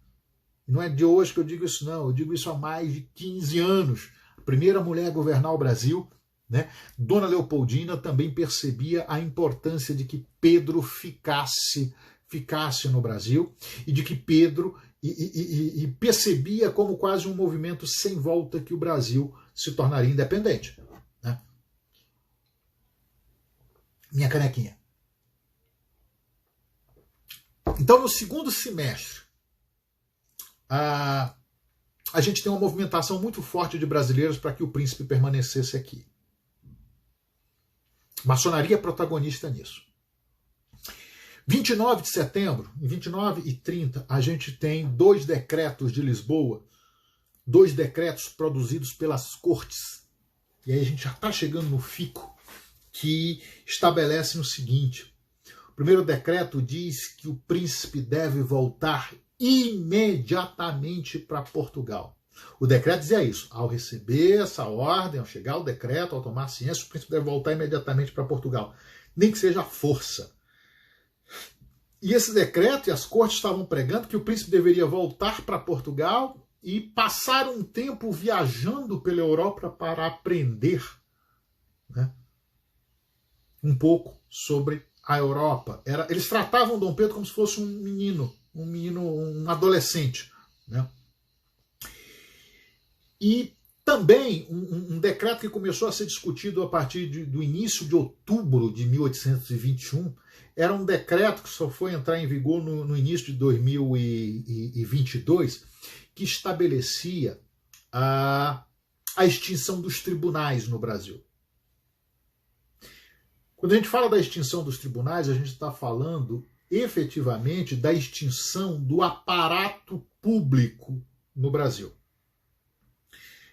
Não é de hoje que eu digo isso, não. Eu digo isso há mais de 15 anos. A primeira mulher a governar o Brasil, né? Dona Leopoldina também percebia a importância de que Pedro ficasse no Brasil e de que Pedro percebia como quase um movimento sem volta que o Brasil se tornaria independente. Né? Minha canequinha. Então, no segundo semestre, a gente tem uma movimentação muito forte de brasileiros para que o príncipe permanecesse aqui. Maçonaria é protagonista nisso. 29 de setembro, em 29 e 30, a gente tem 2 decretos de Lisboa, 2 decretos produzidos pelas cortes. E aí a gente já está chegando no fico, que estabelecem o seguinte: o primeiro decreto diz que o príncipe deve voltar imediatamente para Portugal. O decreto dizia isso: ao receber essa ordem, ao chegar o decreto, ao tomar ciência, o príncipe deve voltar imediatamente para Portugal, nem que seja à força. E esse decreto e as cortes estavam pregando que o príncipe deveria voltar para Portugal e passar um tempo viajando pela Europa para aprender, né, um pouco sobre a Europa. Eles tratavam Dom Pedro como se fosse um adolescente. Né? E também um decreto que começou a ser discutido a partir do início de outubro de 1821, era um decreto que só foi entrar em vigor no início de 2022, que estabelecia a extinção dos tribunais no Brasil. Quando a gente fala da extinção dos tribunais, a gente está falando efetivamente da extinção do aparato público no Brasil.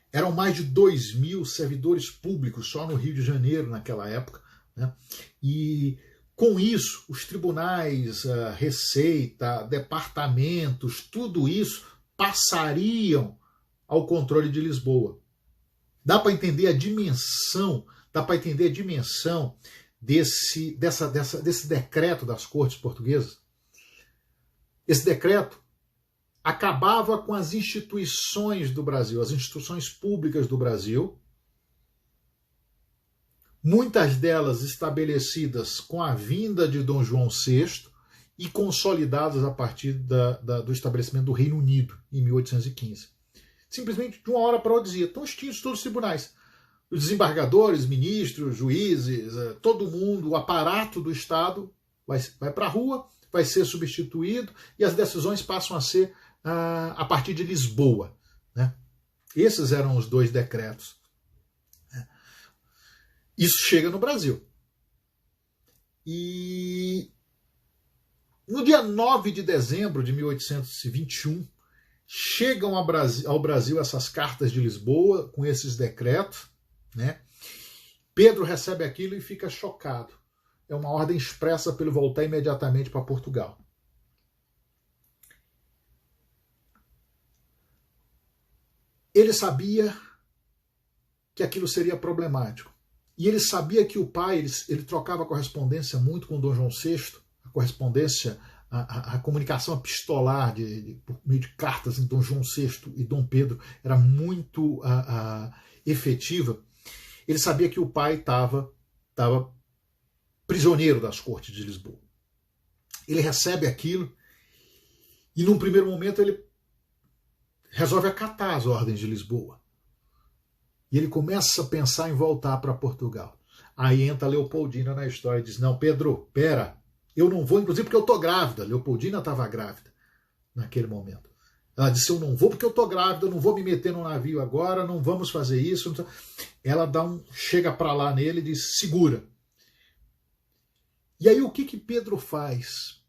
Eram mais de 2.000 servidores públicos só no Rio de Janeiro naquela época, né? E com isso, os tribunais, Receita, departamentos, tudo isso passariam ao controle de Lisboa. Dá para entender a dimensão, desse decreto das cortes portuguesas? Esse decreto acabava com as instituições do Brasil, as instituições públicas do Brasil, muitas delas estabelecidas com a vinda de Dom João VI e consolidadas a partir do estabelecimento do Reino Unido, em 1815. Simplesmente, de uma hora para outra, dizia: estão extintos todos os tribunais. Os desembargadores, ministros, juízes, todo mundo, o aparato do Estado vai para a rua, vai ser substituído e as decisões passam a ser a partir de Lisboa. Né? Esses eram os 2 decretos. Isso chega no Brasil. E no dia 9 de dezembro de 1821, chegam ao Brasil essas cartas de Lisboa com esses decretos. Né? Pedro recebe aquilo e fica chocado. É uma ordem expressa para ele voltar imediatamente para Portugal. Ele sabia que aquilo seria problemático. E ele sabia que o pai, ele trocava correspondência muito com Dom João VI, a correspondência a comunicação epistolar por meio de cartas em Dom João VI e Dom Pedro era muito efetiva. Ele sabia que o pai estava prisioneiro das cortes de Lisboa. Ele recebe aquilo e, num primeiro momento, ele resolve acatar as ordens de Lisboa. E ele começa a pensar em voltar para Portugal. Aí entra Leopoldina na história e diz, não, Pedro, pera, eu não vou, inclusive porque eu estou grávida. Leopoldina estava grávida naquele momento. Ela disse, eu não vou porque eu estou grávida, eu não vou me meter no navio agora, não vamos fazer isso. Ela chega para lá nele e diz, segura. E aí o que Pedro faz?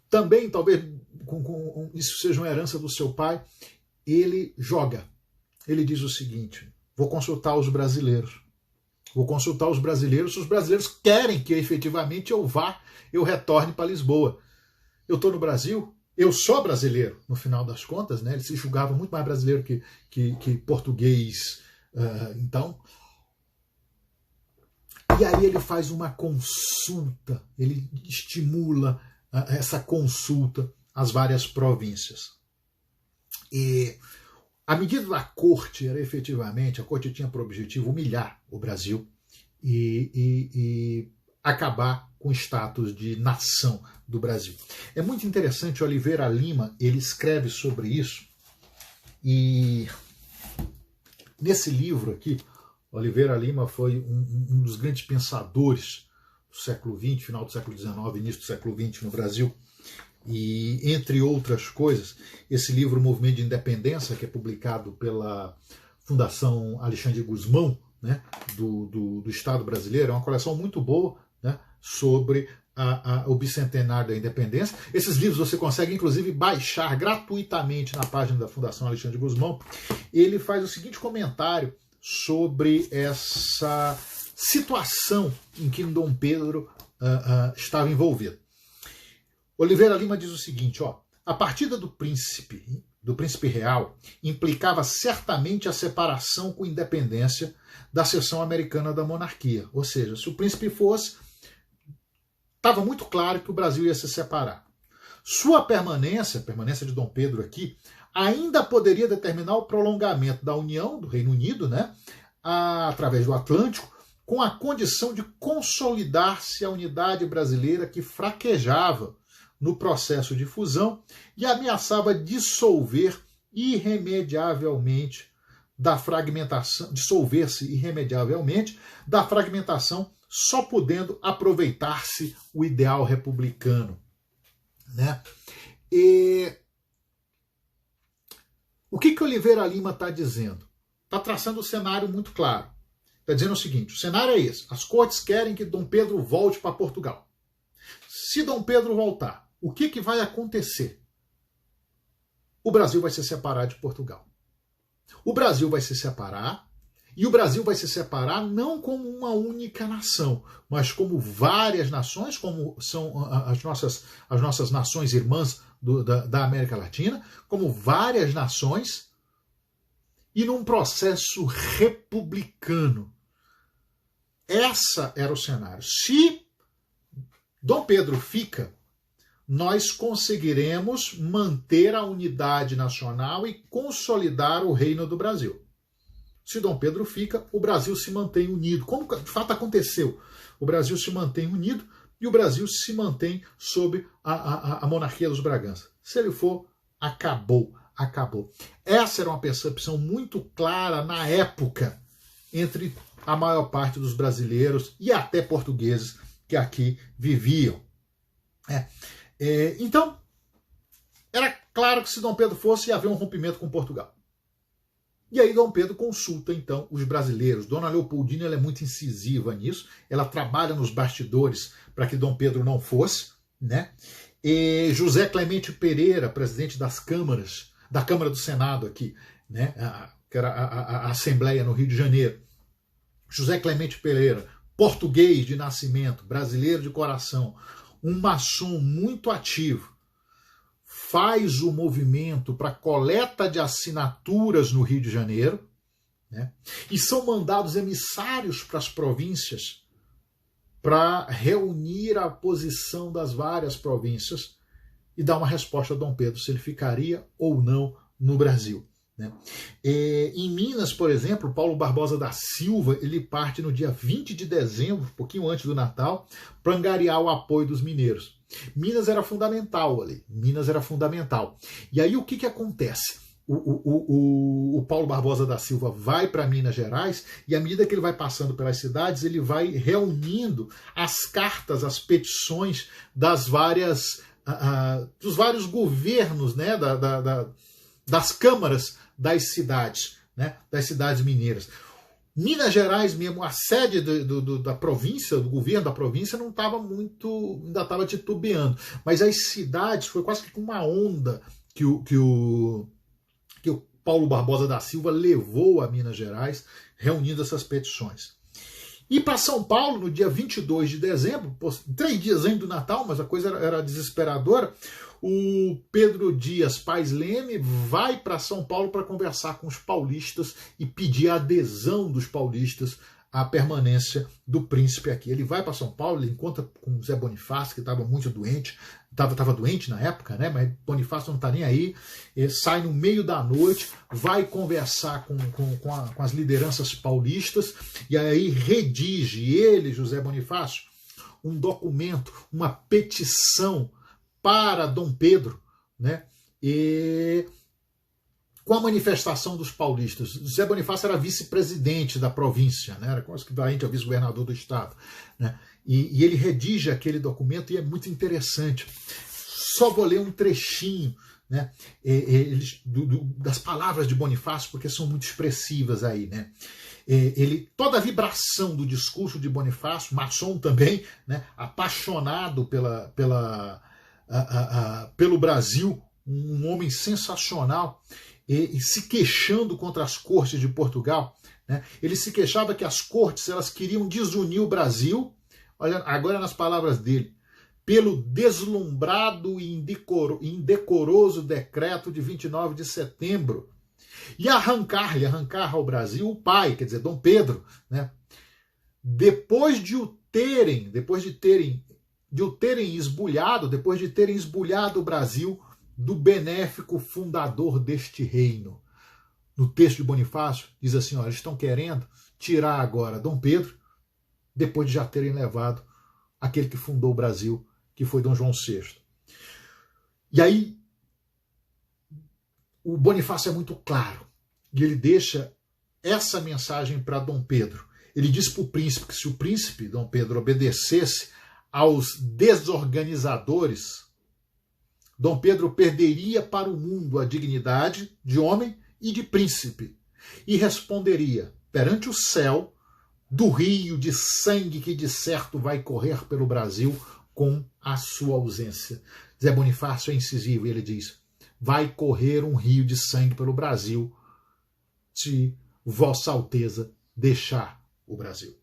Também, talvez, isso seja uma herança do seu pai, ele joga. Ele diz o seguinte, vou consultar os brasileiros. Vou consultar os brasileiros se os brasileiros querem que efetivamente eu retorne para Lisboa. Eu estou no Brasil, eu sou brasileiro, no final das contas, né? Ele se julgava muito mais brasileiro que português. Então, e aí ele faz uma consulta, ele estimula essa consulta às várias províncias. E a medida da corte era efetivamente, a corte tinha por objetivo humilhar o Brasil e acabar com o status de nação do Brasil. É muito interessante, Oliveira Lima, ele escreve sobre isso, e nesse livro aqui, Oliveira Lima foi um dos grandes pensadores do século XX, final do século XIX, início do século XX no Brasil. E, entre outras coisas, esse livro, Movimento de Independência, que é publicado pela Fundação Alexandre Gusmão, né, do Estado brasileiro, é uma coleção muito boa, né, sobre o bicentenário da independência. Esses livros você consegue, inclusive, baixar gratuitamente na página da Fundação Alexandre Gusmão. Ele faz o seguinte comentário sobre essa situação em que Dom Pedro estava envolvido. Oliveira Lima diz o seguinte, a partida do príncipe real implicava certamente a separação com independência da seção americana da monarquia. Ou seja, se o príncipe fosse, estava muito claro que o Brasil ia se separar. Sua permanência, a permanência de Dom Pedro aqui, ainda poderia determinar o prolongamento da união do Reino Unido, né, através do Atlântico, com a condição de consolidar-se a unidade brasileira que fraquejava no processo de fusão e ameaçava dissolver-se irremediavelmente da fragmentação, só podendo aproveitar-se o ideal republicano, né? E o que Oliveira Lima está dizendo? Está traçando um cenário muito claro. Está dizendo o seguinte, o cenário é esse, as cortes querem que Dom Pedro volte para Portugal. Se Dom Pedro voltar, o que vai acontecer? O Brasil vai se separar de Portugal. O Brasil vai se separar, e o Brasil vai se separar não como uma única nação, mas como várias nações, como são as nossas nações irmãs da América Latina, como várias nações, e num processo republicano. Esse era o cenário. Se Dom Pedro fica, nós conseguiremos manter a unidade nacional e consolidar o reino do Brasil. Se Dom Pedro fica, o Brasil se mantém unido. Como de fato aconteceu? O Brasil se mantém unido e o Brasil se mantém sob a monarquia dos Bragança. Se ele for, acabou. Essa era uma percepção muito clara na época entre a maior parte dos brasileiros e até portugueses que aqui viviam. Então, era claro que se Dom Pedro fosse, ia haver um rompimento com Portugal. E aí Dom Pedro consulta, então, os brasileiros. Dona Leopoldina ela é muito incisiva nisso. Ela trabalha nos bastidores para que Dom Pedro não fosse, né? E José Clemente Pereira, presidente das câmaras, da Câmara do Senado aqui, né? Que era a Assembleia no Rio de Janeiro. José Clemente Pereira, português de nascimento, brasileiro de coração, um maçom muito ativo, faz o movimento para coleta de assinaturas no Rio de Janeiro, né? E são mandados emissários para as províncias para reunir a posição das várias províncias e dar uma resposta a Dom Pedro se ele ficaria ou não no Brasil. Né? Em Minas, por exemplo, Paulo Barbosa da Silva ele parte no dia 20 de dezembro, um pouquinho antes do Natal, para angariar o apoio dos mineiros. Minas era fundamental ali, Minas era fundamental. E aí o que acontece? O Paulo Barbosa da Silva vai para Minas Gerais e à medida que ele vai passando pelas cidades, ele vai reunindo as cartas, as petições das dos vários governos, né, das câmaras das cidades, né, das cidades mineiras. Minas Gerais mesmo, a sede da província, do governo da província, não estava muito, ainda estava titubeando. Mas as cidades, foi quase que uma onda que o Paulo Barbosa da Silva levou a Minas Gerais, reunindo essas petições. E para São Paulo, no dia 22 de dezembro, 3 dias antes do Natal, mas a coisa era desesperadora, o Pedro Dias Paes Leme vai para São Paulo para conversar com os paulistas e pedir a adesão dos paulistas à permanência do príncipe aqui. Ele vai para São Paulo, ele encontra com Zé Bonifácio, que estava muito doente, estava doente na época, né? Mas Bonifácio não está nem aí, ele sai no meio da noite, vai conversar com as lideranças paulistas e aí redige ele, José Bonifácio, um documento, uma petição para Dom Pedro, né? E com a manifestação dos paulistas. José Bonifácio era vice-presidente da província, né? Era quase que equivalente a vice-governador do estado, né? E ele redige aquele documento e é muito interessante. Só vou ler um trechinho, né, das palavras de Bonifácio, porque são muito expressivas aí, né? Toda a vibração do discurso de Bonifácio, maçom também, né, apaixonado pelo Brasil, um homem sensacional, e se queixando contra as cortes de Portugal, né? Ele se queixava que as cortes elas queriam desunir o Brasil, olha, agora nas palavras dele, pelo deslumbrado e indecoroso decreto de 29 de setembro, e arrancar ao Brasil o pai, quer dizer, Dom Pedro, né? Depois de terem esbulhado o Brasil do benéfico fundador deste reino. No texto de Bonifácio, diz assim, ó, eles estão querendo tirar agora Dom Pedro, depois de já terem levado aquele que fundou o Brasil, que foi Dom João VI. E aí, o Bonifácio é muito claro, e ele deixa essa mensagem para Dom Pedro. Ele diz para o príncipe que se o príncipe, Dom Pedro, obedecesse aos desorganizadores, Dom Pedro perderia para o mundo a dignidade de homem e de príncipe, e responderia perante o céu do rio de sangue que de certo vai correr pelo Brasil com a sua ausência. Zé Bonifácio é incisivo e ele diz, vai correr um rio de sangue pelo Brasil se Vossa Alteza deixar o Brasil.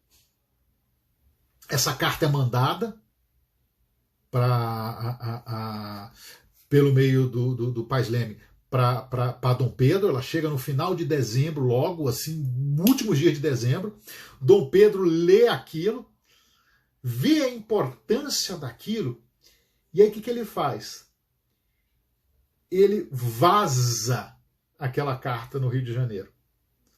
Essa carta é mandada pelo meio do Paes Leme para Dom Pedro, ela chega no final de dezembro, logo assim, últimos dias de dezembro. Dom Pedro lê aquilo, vê a importância daquilo, e aí o que ele faz? Ele vaza aquela carta no Rio de Janeiro,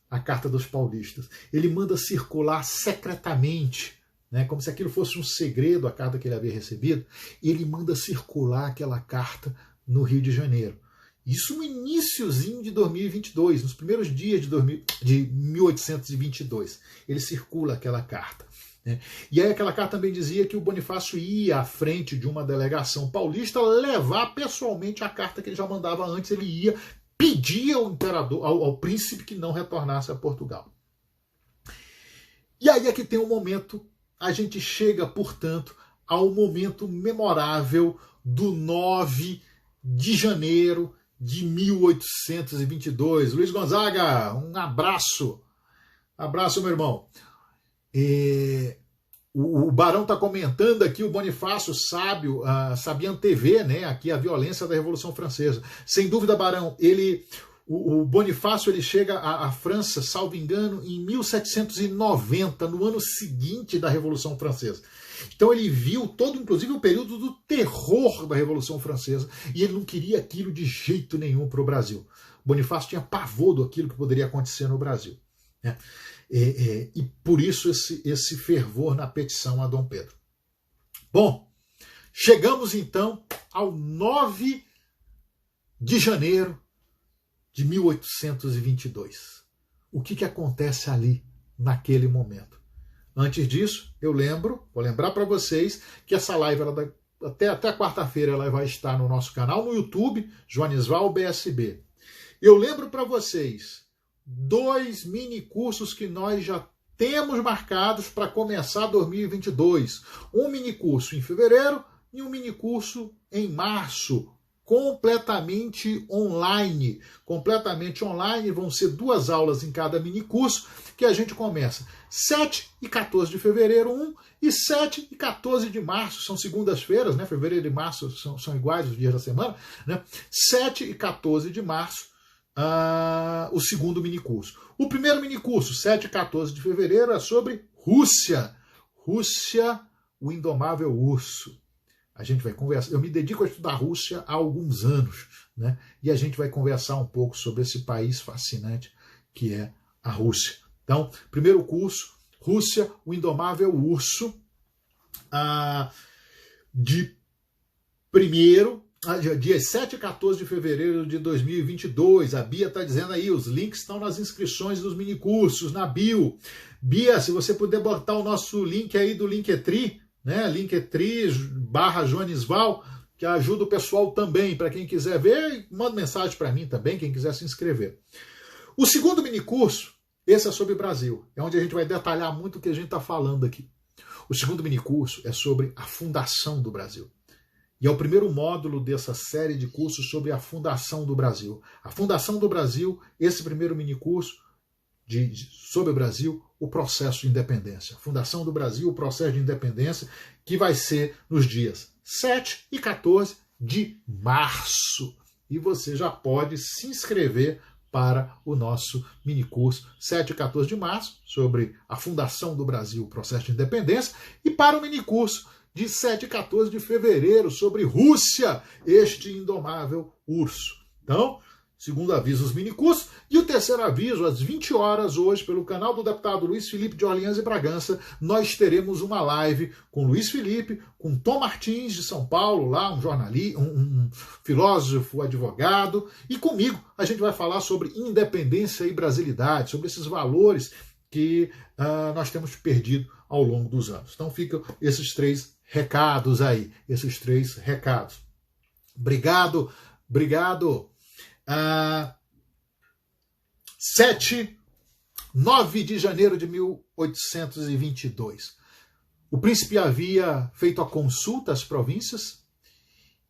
a carta dos paulistas. Ele manda circular secretamente, né, como se aquilo fosse um segredo, a carta que ele havia recebido, ele manda circular aquela carta no Rio de Janeiro. Isso no iniciozinho de 2022, nos primeiros dias de 1822, ele circula aquela carta, né? E aí aquela carta também dizia que o Bonifácio ia à frente de uma delegação paulista levar pessoalmente a carta que ele já mandava antes, ele ia pedir ao imperador, ao príncipe que não retornasse a Portugal. E aí é que tem um momento, a gente chega, portanto, ao momento memorável do 9 de janeiro de 1822. Luiz Gonzaga, um abraço. Abraço, meu irmão. O Barão está comentando aqui, o Bonifácio sábio, sabia antever, né, aqui a violência da Revolução Francesa. Sem dúvida, Barão, O Bonifácio ele chega à França, salvo engano, em 1790, no ano seguinte da Revolução Francesa. Então ele viu todo, inclusive, o período do terror da Revolução Francesa, e ele não queria aquilo de jeito nenhum para o Brasil. Bonifácio tinha pavor daquilo que poderia acontecer no Brasil, né? E por isso esse fervor na petição a Dom Pedro. Bom, chegamos então ao 9 de janeiro de 1822. O que acontece ali, naquele momento? Antes disso, vou lembrar para vocês que essa live, até quarta-feira, ela vai estar no nosso canal, no YouTube, Joanisval BSB. Eu lembro para vocês 2 mini cursos que nós já temos marcados para começar 2022. Um mini curso em fevereiro e um mini curso em março, completamente online. Completamente online, vão ser 2 aulas em cada mini curso, que a gente começa 7 e 14 de fevereiro, e 7 e 14 de março, são segundas-feiras, né? Fevereiro e março são iguais os dias da semana, né? 7 e 14 de março, o segundo minicurso. O primeiro minicurso, 7 e 14 de fevereiro, é sobre Rússia. Rússia, o indomável urso. A gente vai conversar. Eu me dedico a estudar a Rússia há alguns anos, né? E a gente vai conversar um pouco sobre esse país fascinante que é a Rússia. Então, primeiro curso, Rússia, o indomável urso, dia 7 e 14 de fevereiro de 2022. A Bia está dizendo aí, os links estão nas inscrições dos minicursos, na bio. Bia, se você puder botar o nosso link aí do Linktree, né? Linktree/Joanisval, que ajuda o pessoal também, para quem quiser ver, manda mensagem para mim também, quem quiser se inscrever. O segundo minicurso, esse é sobre Brasil, é onde a gente vai detalhar muito o que a gente está falando aqui. O segundo minicurso é sobre a fundação do Brasil. E é o primeiro módulo dessa série de cursos sobre a fundação do Brasil. A fundação do Brasil, esse primeiro minicurso sobre o Brasil, o processo de independência. A fundação do Brasil, o processo de independência, que vai ser nos dias 7 e 14 de março. E você já pode se inscrever para o nosso minicurso 7 e 14 de março, sobre a fundação do Brasil, o processo de independência, e para o minicurso de 7 e 14 de fevereiro, sobre Rússia, este indomável urso. Então, segundo aviso, os minicursos. E o terceiro aviso, às 20 horas, hoje, pelo canal do deputado Luiz Felipe de Orleans e Bragança, nós teremos uma live com Luiz Felipe, com Tom Martins, de São Paulo, lá um jornalista, um filósofo, advogado, e comigo. A gente vai falar sobre independência e brasilidade, sobre esses valores que nós temos perdido ao longo dos anos. Então ficam esses 3 recados aí, esses 3 recados. Obrigado. 9 de janeiro de 1822. O príncipe havia feito a consulta às províncias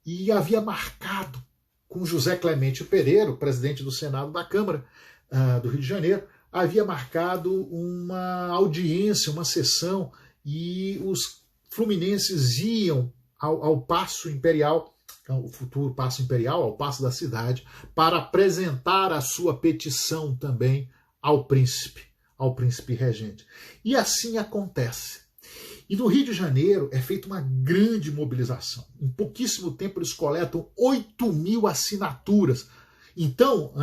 e havia marcado com José Clemente Pereira, o presidente do Senado da Câmara do Rio de Janeiro, havia marcado uma audiência, uma sessão, e os fluminenses iam ao Paço Imperial, o futuro Paço Imperial, ao Paço da Cidade, para apresentar a sua petição também ao príncipe regente. E assim acontece. E no Rio de Janeiro é feita uma grande mobilização. Em pouquíssimo tempo eles coletam 8.000 assinaturas. Então,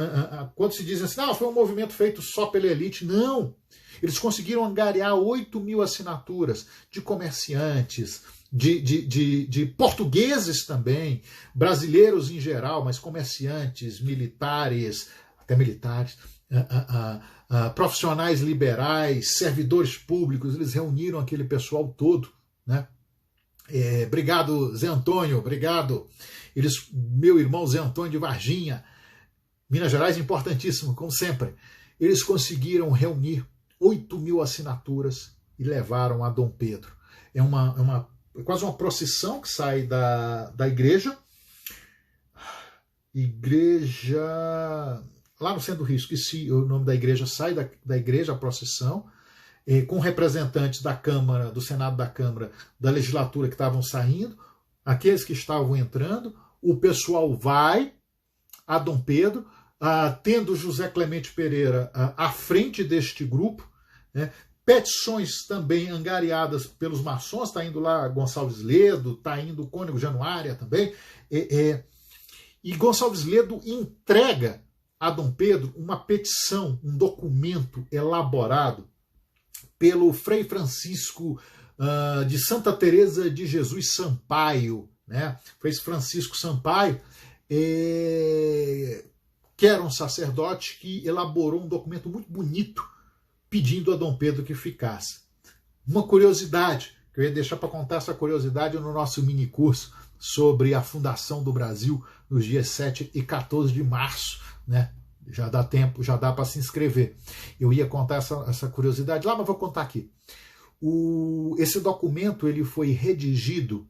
quando se diz assim, foi um movimento feito só pela elite, não. Eles conseguiram angariar 8.000 assinaturas de comerciantes, de portugueses também, brasileiros em geral, mas comerciantes, militares, até militares, profissionais liberais, servidores públicos. Eles reuniram aquele pessoal todo, né? Obrigado, Zé Antônio, obrigado. Meu irmão Zé Antônio de Varginha, Minas Gerais, importantíssimo, como sempre. Eles conseguiram reunir 8.000 assinaturas e levaram a Dom Pedro. É quase uma procissão que sai da igreja. Lá no centro do Rio, esqueci o nome da igreja, sai da igreja a procissão, com representantes da Câmara, do Senado da Câmara, da legislatura que estavam saindo, aqueles que estavam entrando. O pessoal vai a Dom Pedro, tendo José Clemente Pereira à frente deste grupo, né? Petições também angariadas pelos maçons, está indo lá Gonçalves Ledo, está indo o Cônego Januária também, e Gonçalves Ledo entrega a Dom Pedro uma petição, um documento elaborado pelo Frei Francisco de Santa Teresa de Jesus Sampaio, né? Frei Francisco Sampaio, que era um sacerdote que elaborou um documento muito bonito pedindo a Dom Pedro que ficasse. Uma curiosidade, que eu ia deixar para contar essa curiosidade no nosso mini curso sobre a fundação do Brasil nos dias 7 e 14 de março, né? Já dá tempo, já dá para se inscrever. Eu ia contar essa curiosidade lá, mas vou contar aqui. Esse documento ele foi redigido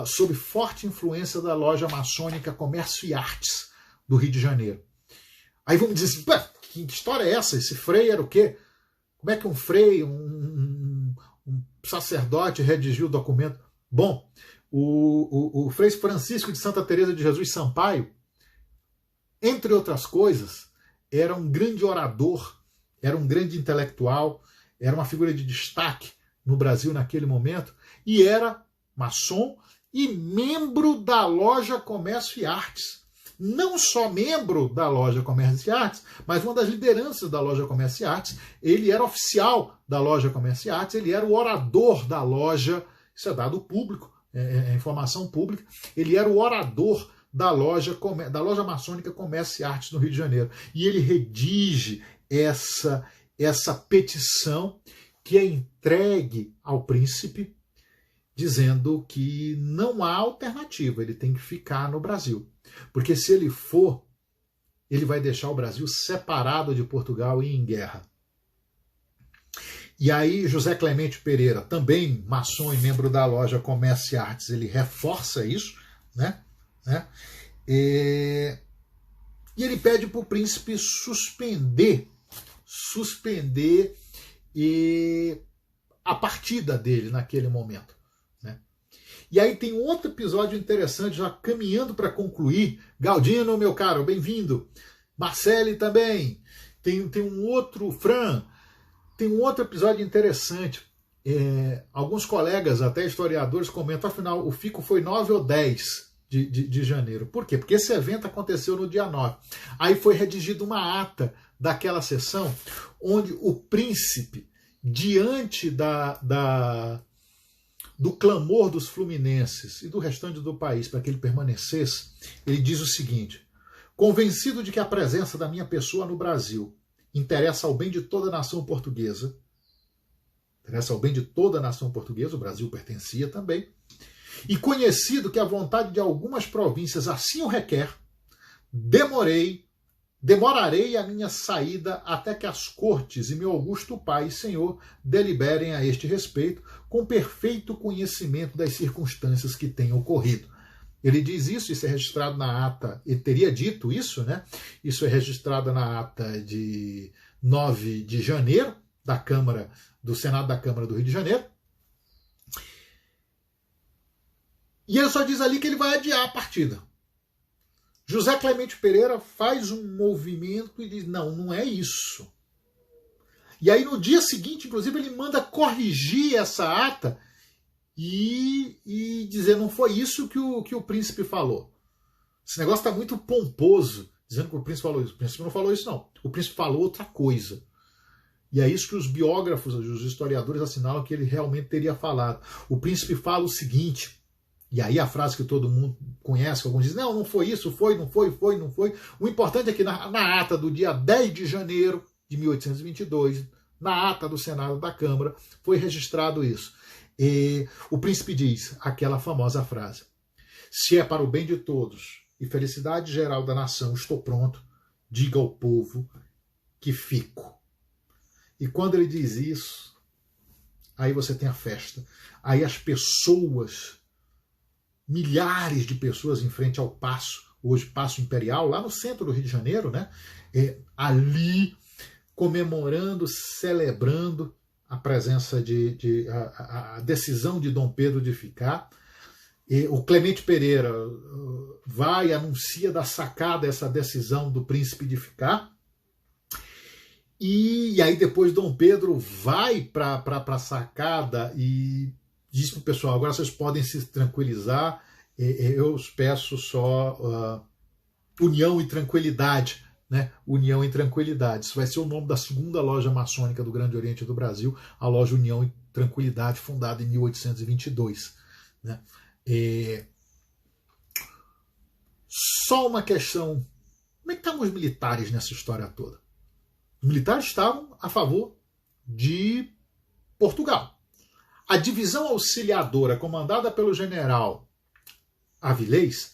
sob forte influência da loja maçônica Comércio e Artes do Rio de Janeiro. Aí vamos dizer assim, que história é essa? Esse frei era o quê? Como é que um frei, um sacerdote redigiu o documento? Bom, o Frei Francisco de Santa Teresa de Jesus Sampaio, entre outras coisas, era um grande orador, era um grande intelectual, era uma figura de destaque no Brasil naquele momento, e era maçom e membro da loja Comércio e Artes. Não só membro da loja Comércio e Artes, mas uma das lideranças da loja Comércio e Artes. Ele era oficial da loja Comércio e Artes, ele era o orador da loja, isso é dado público, é informação pública, ele era o orador da loja maçônica Comércio e Artes no Rio de Janeiro. E ele redige essa petição que é entregue ao príncipe, dizendo que não há alternativa, ele tem que ficar no Brasil. Porque se ele for, ele vai deixar o Brasil separado de Portugal e em guerra. E aí José Clemente Pereira, também maçom e membro da loja Comércio e Artes, ele reforça isso, né? E ele pede para o príncipe suspender a partida dele naquele momento. E aí tem outro episódio interessante, já caminhando para concluir. Galdino, meu caro, bem-vindo. Marcele também. Tem um outro, Fran, tem um outro episódio interessante. Alguns colegas, até historiadores, comentam, afinal, o FICO foi 9 ou 10 de janeiro. Por quê? Porque esse evento aconteceu no dia 9. Aí foi redigida uma ata daquela sessão, onde o príncipe, diante do clamor dos fluminenses e do restante do país para que ele permanecesse, ele diz o seguinte: convencido de que a presença da minha pessoa no Brasil interessa ao bem de toda a nação portuguesa, o Brasil pertencia também, e conhecido que a vontade de algumas províncias assim o requer, demorarei a minha saída até que as cortes e meu augusto pai e senhor deliberem a este respeito com perfeito conhecimento das circunstâncias que têm ocorrido. Ele diz isso é registrado na ata, ele teria dito isso, né? Isso é registrado na ata de 9 de janeiro do Senado da Câmara do Rio de Janeiro. E ele só diz ali que ele vai adiar a partida. José Clemente Pereira faz um movimento e diz, não é isso. E aí no dia seguinte, inclusive, ele manda corrigir essa ata e dizer, não foi isso que o príncipe falou. Esse negócio está muito pomposo, dizendo que o príncipe falou isso. O príncipe não falou isso, não. O príncipe falou outra coisa. E é isso que os biógrafos, os historiadores assinalam que ele realmente teria falado. O príncipe fala o seguinte... E aí a frase que todo mundo conhece, alguns dizem, não foi isso, não foi. O importante é que na ata do dia 10 de janeiro de 1822, na ata do Senado da Câmara, foi registrado isso. E o príncipe diz aquela famosa frase: se é para o bem de todos e felicidade geral da nação, estou pronto, diga ao povo que fico. E quando ele diz isso, aí você tem a festa. Aí as pessoas... milhares de pessoas em frente ao Paço, hoje Paço Imperial, lá no centro do Rio de Janeiro, né? Ali comemorando, celebrando a presença a decisão de Dom Pedro de ficar. o Clemente Pereira vai, anuncia da sacada essa decisão do príncipe de ficar. E aí depois Dom Pedro vai para a sacada e diz para o pessoal, agora vocês podem se tranquilizar, eu os peço só união e tranquilidade, né? União e tranquilidade. Isso vai ser o nome da segunda loja maçônica do Grande Oriente do Brasil, a loja União e Tranquilidade, fundada em 1822. Né? Só uma questão, como é que estavam os militares nessa história toda? Os militares estavam a favor de Portugal. A divisão auxiliadora, comandada pelo general Avilés,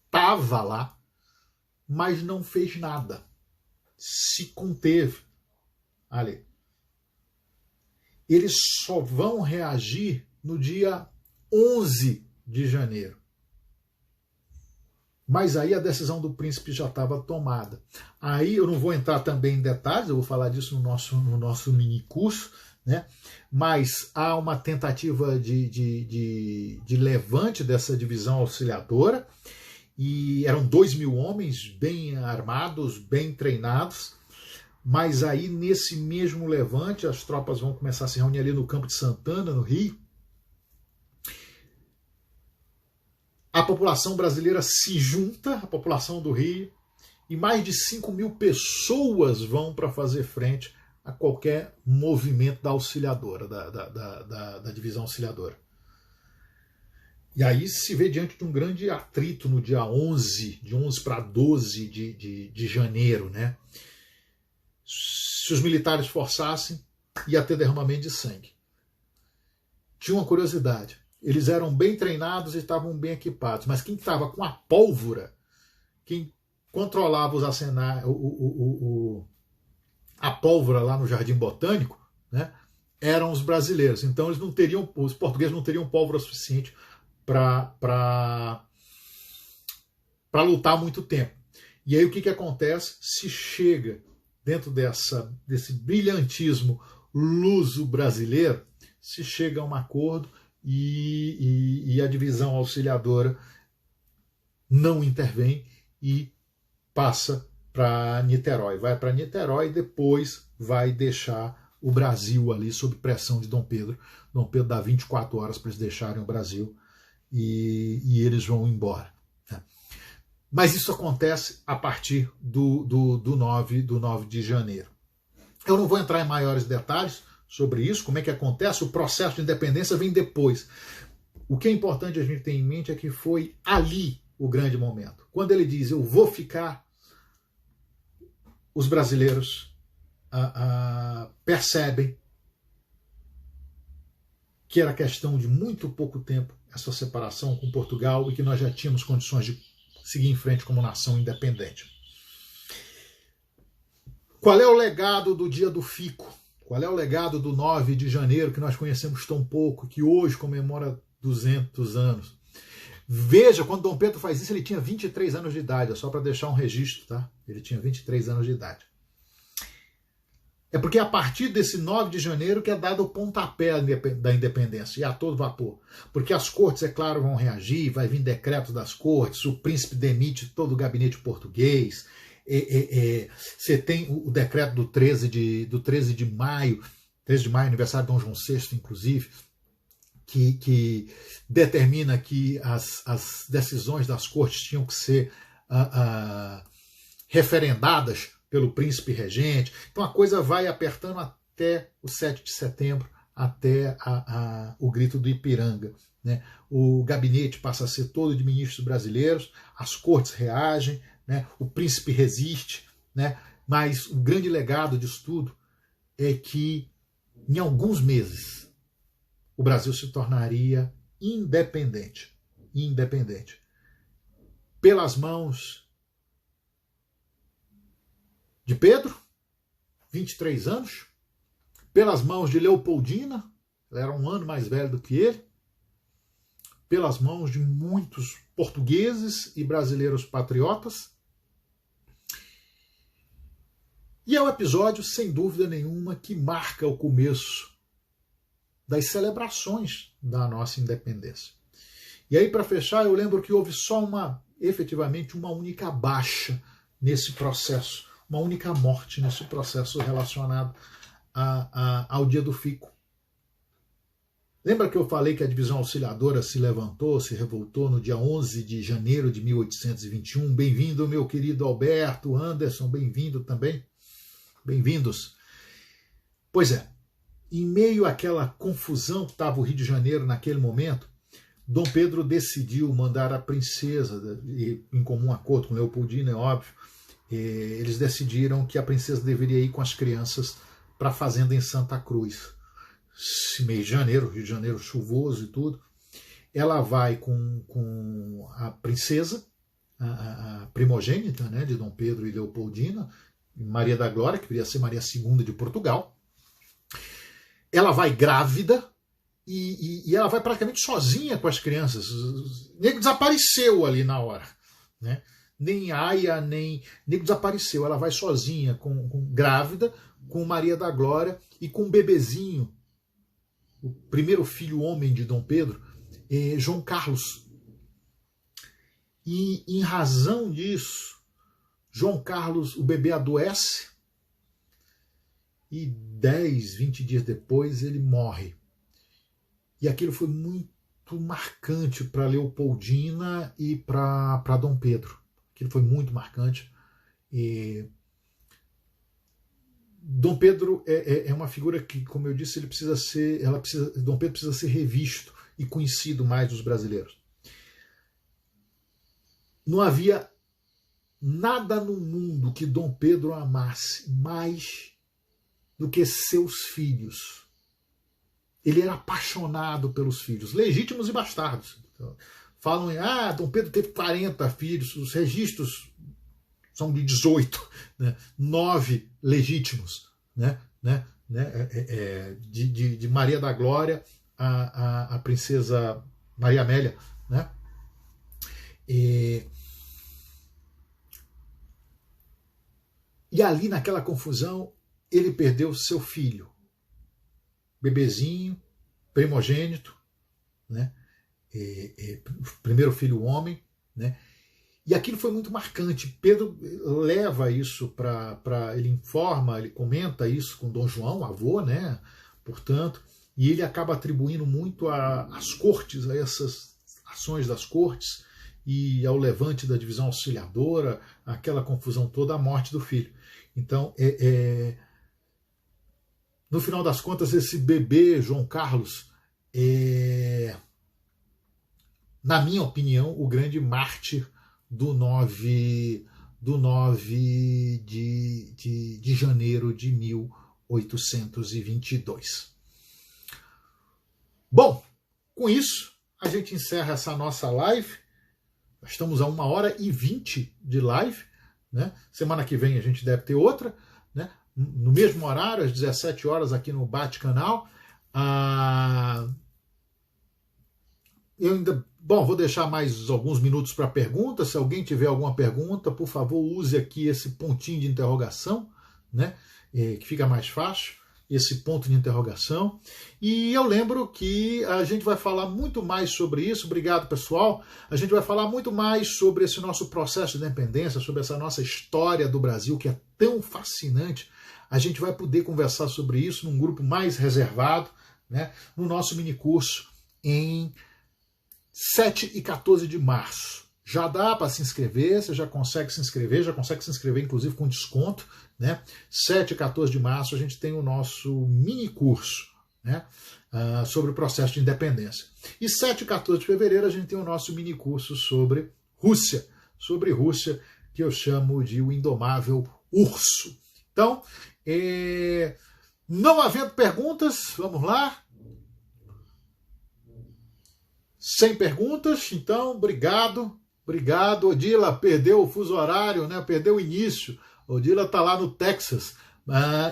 estava lá, mas não fez nada. Se conteve. Ali. Eles só vão reagir no dia 11 de janeiro. Mas aí a decisão do príncipe já estava tomada. Aí eu não vou entrar também em detalhes, eu vou falar disso no nosso mini curso, né? Mas há uma tentativa de levante dessa divisão auxiliadora, e eram 2.000 homens bem armados, bem treinados, mas aí nesse mesmo levante as tropas vão começar a se reunir ali no Campo de Santana, no Rio. A população brasileira se junta, a população do Rio, e mais de 5.000 pessoas vão para fazer frente a qualquer movimento da auxiliadora, da divisão auxiliadora. E aí se vê diante de um grande atrito no dia 11, de 11 para 12 de janeiro. Né? Se os militares forçassem, ia ter derramamento de sangue. Tinha uma curiosidade. Eles eram bem treinados e estavam bem equipados, mas quem estava com a pólvora, quem controlava os a pólvora lá no Jardim Botânico, né, eram os brasileiros. Então eles não teriam, os portugueses não teriam pólvora suficiente para lutar muito tempo. E aí o que acontece? Se chega dentro desse brilhantismo luso-brasileiro, se chega a um acordo e a divisão auxiliadora não intervém e passa para Niterói. Vai para Niterói e depois vai deixar o Brasil ali sob pressão de Dom Pedro. Dom Pedro dá 24 horas para eles deixarem o Brasil e eles vão embora. Né? Mas isso acontece a partir do 9 de janeiro. Eu não vou entrar em maiores detalhes sobre isso, como é que acontece, o processo de independência vem depois. O que é importante a gente ter em mente é que foi ali o grande momento. Quando ele diz, eu vou ficar, os brasileiros percebem que era questão de muito pouco tempo essa separação com Portugal e que nós já tínhamos condições de seguir em frente como nação independente. Qual é o legado do dia do fico? Qual é o legado do 9 de janeiro, que nós conhecemos tão pouco, que hoje comemora 200 anos? Veja, quando Dom Pedro faz isso, ele tinha 23 anos de idade, é só para deixar um registro, tá? Ele tinha 23 anos de idade. É porque é a partir desse 9 de janeiro que é dado o pontapé da independência, e a todo vapor. Porque as cortes, é claro, vão reagir, vai vir decreto das cortes, o príncipe demite todo o gabinete português. Você tem o decreto do 13 de maio, aniversário de Dom João VI, inclusive, que determina que as decisões das cortes tinham que ser referendadas pelo príncipe regente. Então a coisa vai apertando até o 7 de setembro, até o grito do Ipiranga. Né? O gabinete passa a ser todo de ministros brasileiros, as cortes reagem, né? O príncipe resiste, né? Mas o grande legado disso tudo é que em alguns meses o Brasil se tornaria independente. Pelas mãos de Pedro, 23 anos, pelas mãos de Leopoldina, ela era um ano mais velha do que ele, pelas mãos de muitos portugueses e brasileiros patriotas. E é um episódio, sem dúvida nenhuma, que marca o começo das celebrações da nossa independência. E aí, para fechar, eu lembro que houve só efetivamente uma única baixa nesse processo, uma única morte nesse processo relacionado ao dia do fico. Lembra que eu falei que a divisão auxiliadora se levantou, se revoltou no dia 11 de janeiro de 1821? Bem-vindo, meu querido Alberto, Anderson, bem-vindo também. Bem-vindos. Pois é, em meio àquela confusão que estava o Rio de Janeiro naquele momento, Dom Pedro decidiu mandar a princesa, em comum acordo com Leopoldina, é óbvio, eles decidiram que a princesa deveria ir com as crianças para a fazenda em Santa Cruz. Esse mês de janeiro, Rio de Janeiro chuvoso e tudo. Ela vai com a princesa, a primogênita, né, de Dom Pedro e Leopoldina, Maria da Glória, que viria a ser Maria II de Portugal. Ela vai grávida e ela vai praticamente sozinha com as crianças. O nego desapareceu ali na hora, né? Nem aia, nem nego desapareceu. Ela vai sozinha, grávida, com Maria da Glória e com um bebezinho, o primeiro filho homem de Dom Pedro, João Carlos. E em razão disso, João Carlos, o bebê adoece e 10, 20 dias depois ele morre. E aquilo foi muito marcante para Leopoldina e para Dom Pedro. Aquilo foi muito marcante. Dom Pedro é uma figura que, como eu disse, Dom Pedro precisa ser revisto e conhecido mais dos brasileiros. Não havia nada no mundo que Dom Pedro amasse mais do que seus filhos. Ele era apaixonado pelos filhos, legítimos e bastardos. Falam, Dom Pedro teve 40 filhos, os registros são de 18, né? 9 legítimos, né? De Maria da Glória a princesa Maria Amélia, né? E ali naquela confusão ele perdeu seu filho, bebezinho, primogênito, né? Primeiro filho homem, né? E aquilo foi muito marcante. Pedro leva isso ele informa, ele comenta isso com Dom João, avô, né? Portanto, e ele acaba atribuindo muito às cortes, a essas ações das cortes e ao levante da divisão auxiliadora, aquela confusão toda, a morte do filho. Então, no final das contas, esse bebê, João Carlos, na minha opinião, o grande mártir do 9 de janeiro de 1822. Bom, com isso, a gente encerra essa nossa live. Estamos a 1h20 de live, né? Semana que vem a gente deve ter outra, né? No mesmo horário, às 17 horas, aqui no Bate-Canal. Eu ainda... Bom, vou deixar mais alguns minutos para perguntas. Se alguém tiver alguma pergunta, por favor, use aqui esse pontinho de interrogação, né? Que fica mais fácil, esse ponto de interrogação. E eu lembro que a gente vai falar muito mais sobre isso. Obrigado, pessoal. A gente vai falar muito mais sobre esse nosso processo de independência, sobre essa nossa história do Brasil, que é tão fascinante. A gente vai poder conversar sobre isso num grupo mais reservado, né? No nosso minicurso em 7 e 14 de março. Já dá para se inscrever, você já consegue se inscrever inclusive com desconto, né? 7 e 14 de março a gente tem o nosso mini curso, né? Sobre o processo de independência. E 7 e 14 de fevereiro a gente tem o nosso mini curso sobre Rússia, que eu chamo de o indomável urso. Então, não havendo perguntas, vamos lá. Sem perguntas, então, obrigado. Obrigado, Odila. Perdeu o fuso horário, né? Perdeu o início. Odila está lá no Texas.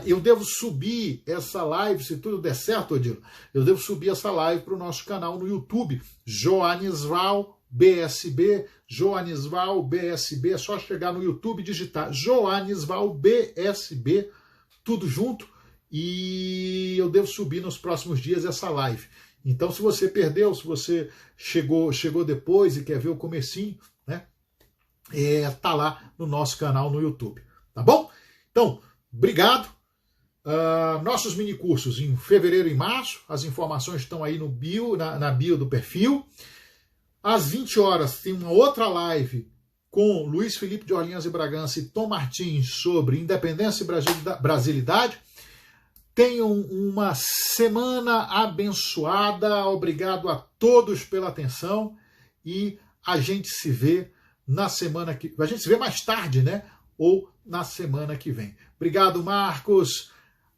Eu devo subir essa live, se tudo der certo, Odila. Eu devo subir essa live para o nosso canal no YouTube. Joanisval BSB. Joanisval BSB. É só chegar no YouTube e digitar Joanisval BSB. Tudo junto. E eu devo subir nos próximos dias essa live. Então, se você perdeu, se você chegou depois e quer ver o comecinho, né, tá lá no nosso canal no YouTube. Tá bom? Então, obrigado. Nossos minicursos em fevereiro e março, as informações estão aí no bio, na bio do perfil. Às 20 horas tem uma outra live com Luiz Felipe de Orleans e Bragança e Tom Martins sobre independência e brasilidade. Tenham uma semana abençoada. Obrigado a todos pela atenção e a gente se vê na semana que... A gente se vê mais tarde, né? Ou na semana que vem. Obrigado, Marcos.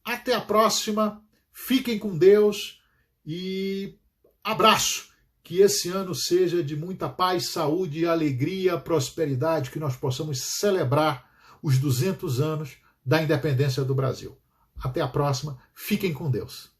Até a próxima. Fiquem com Deus e abraço. Que esse ano seja de muita paz, saúde, alegria, prosperidade, que nós possamos celebrar os 200 anos da independência do Brasil. Até a próxima. Fiquem com Deus.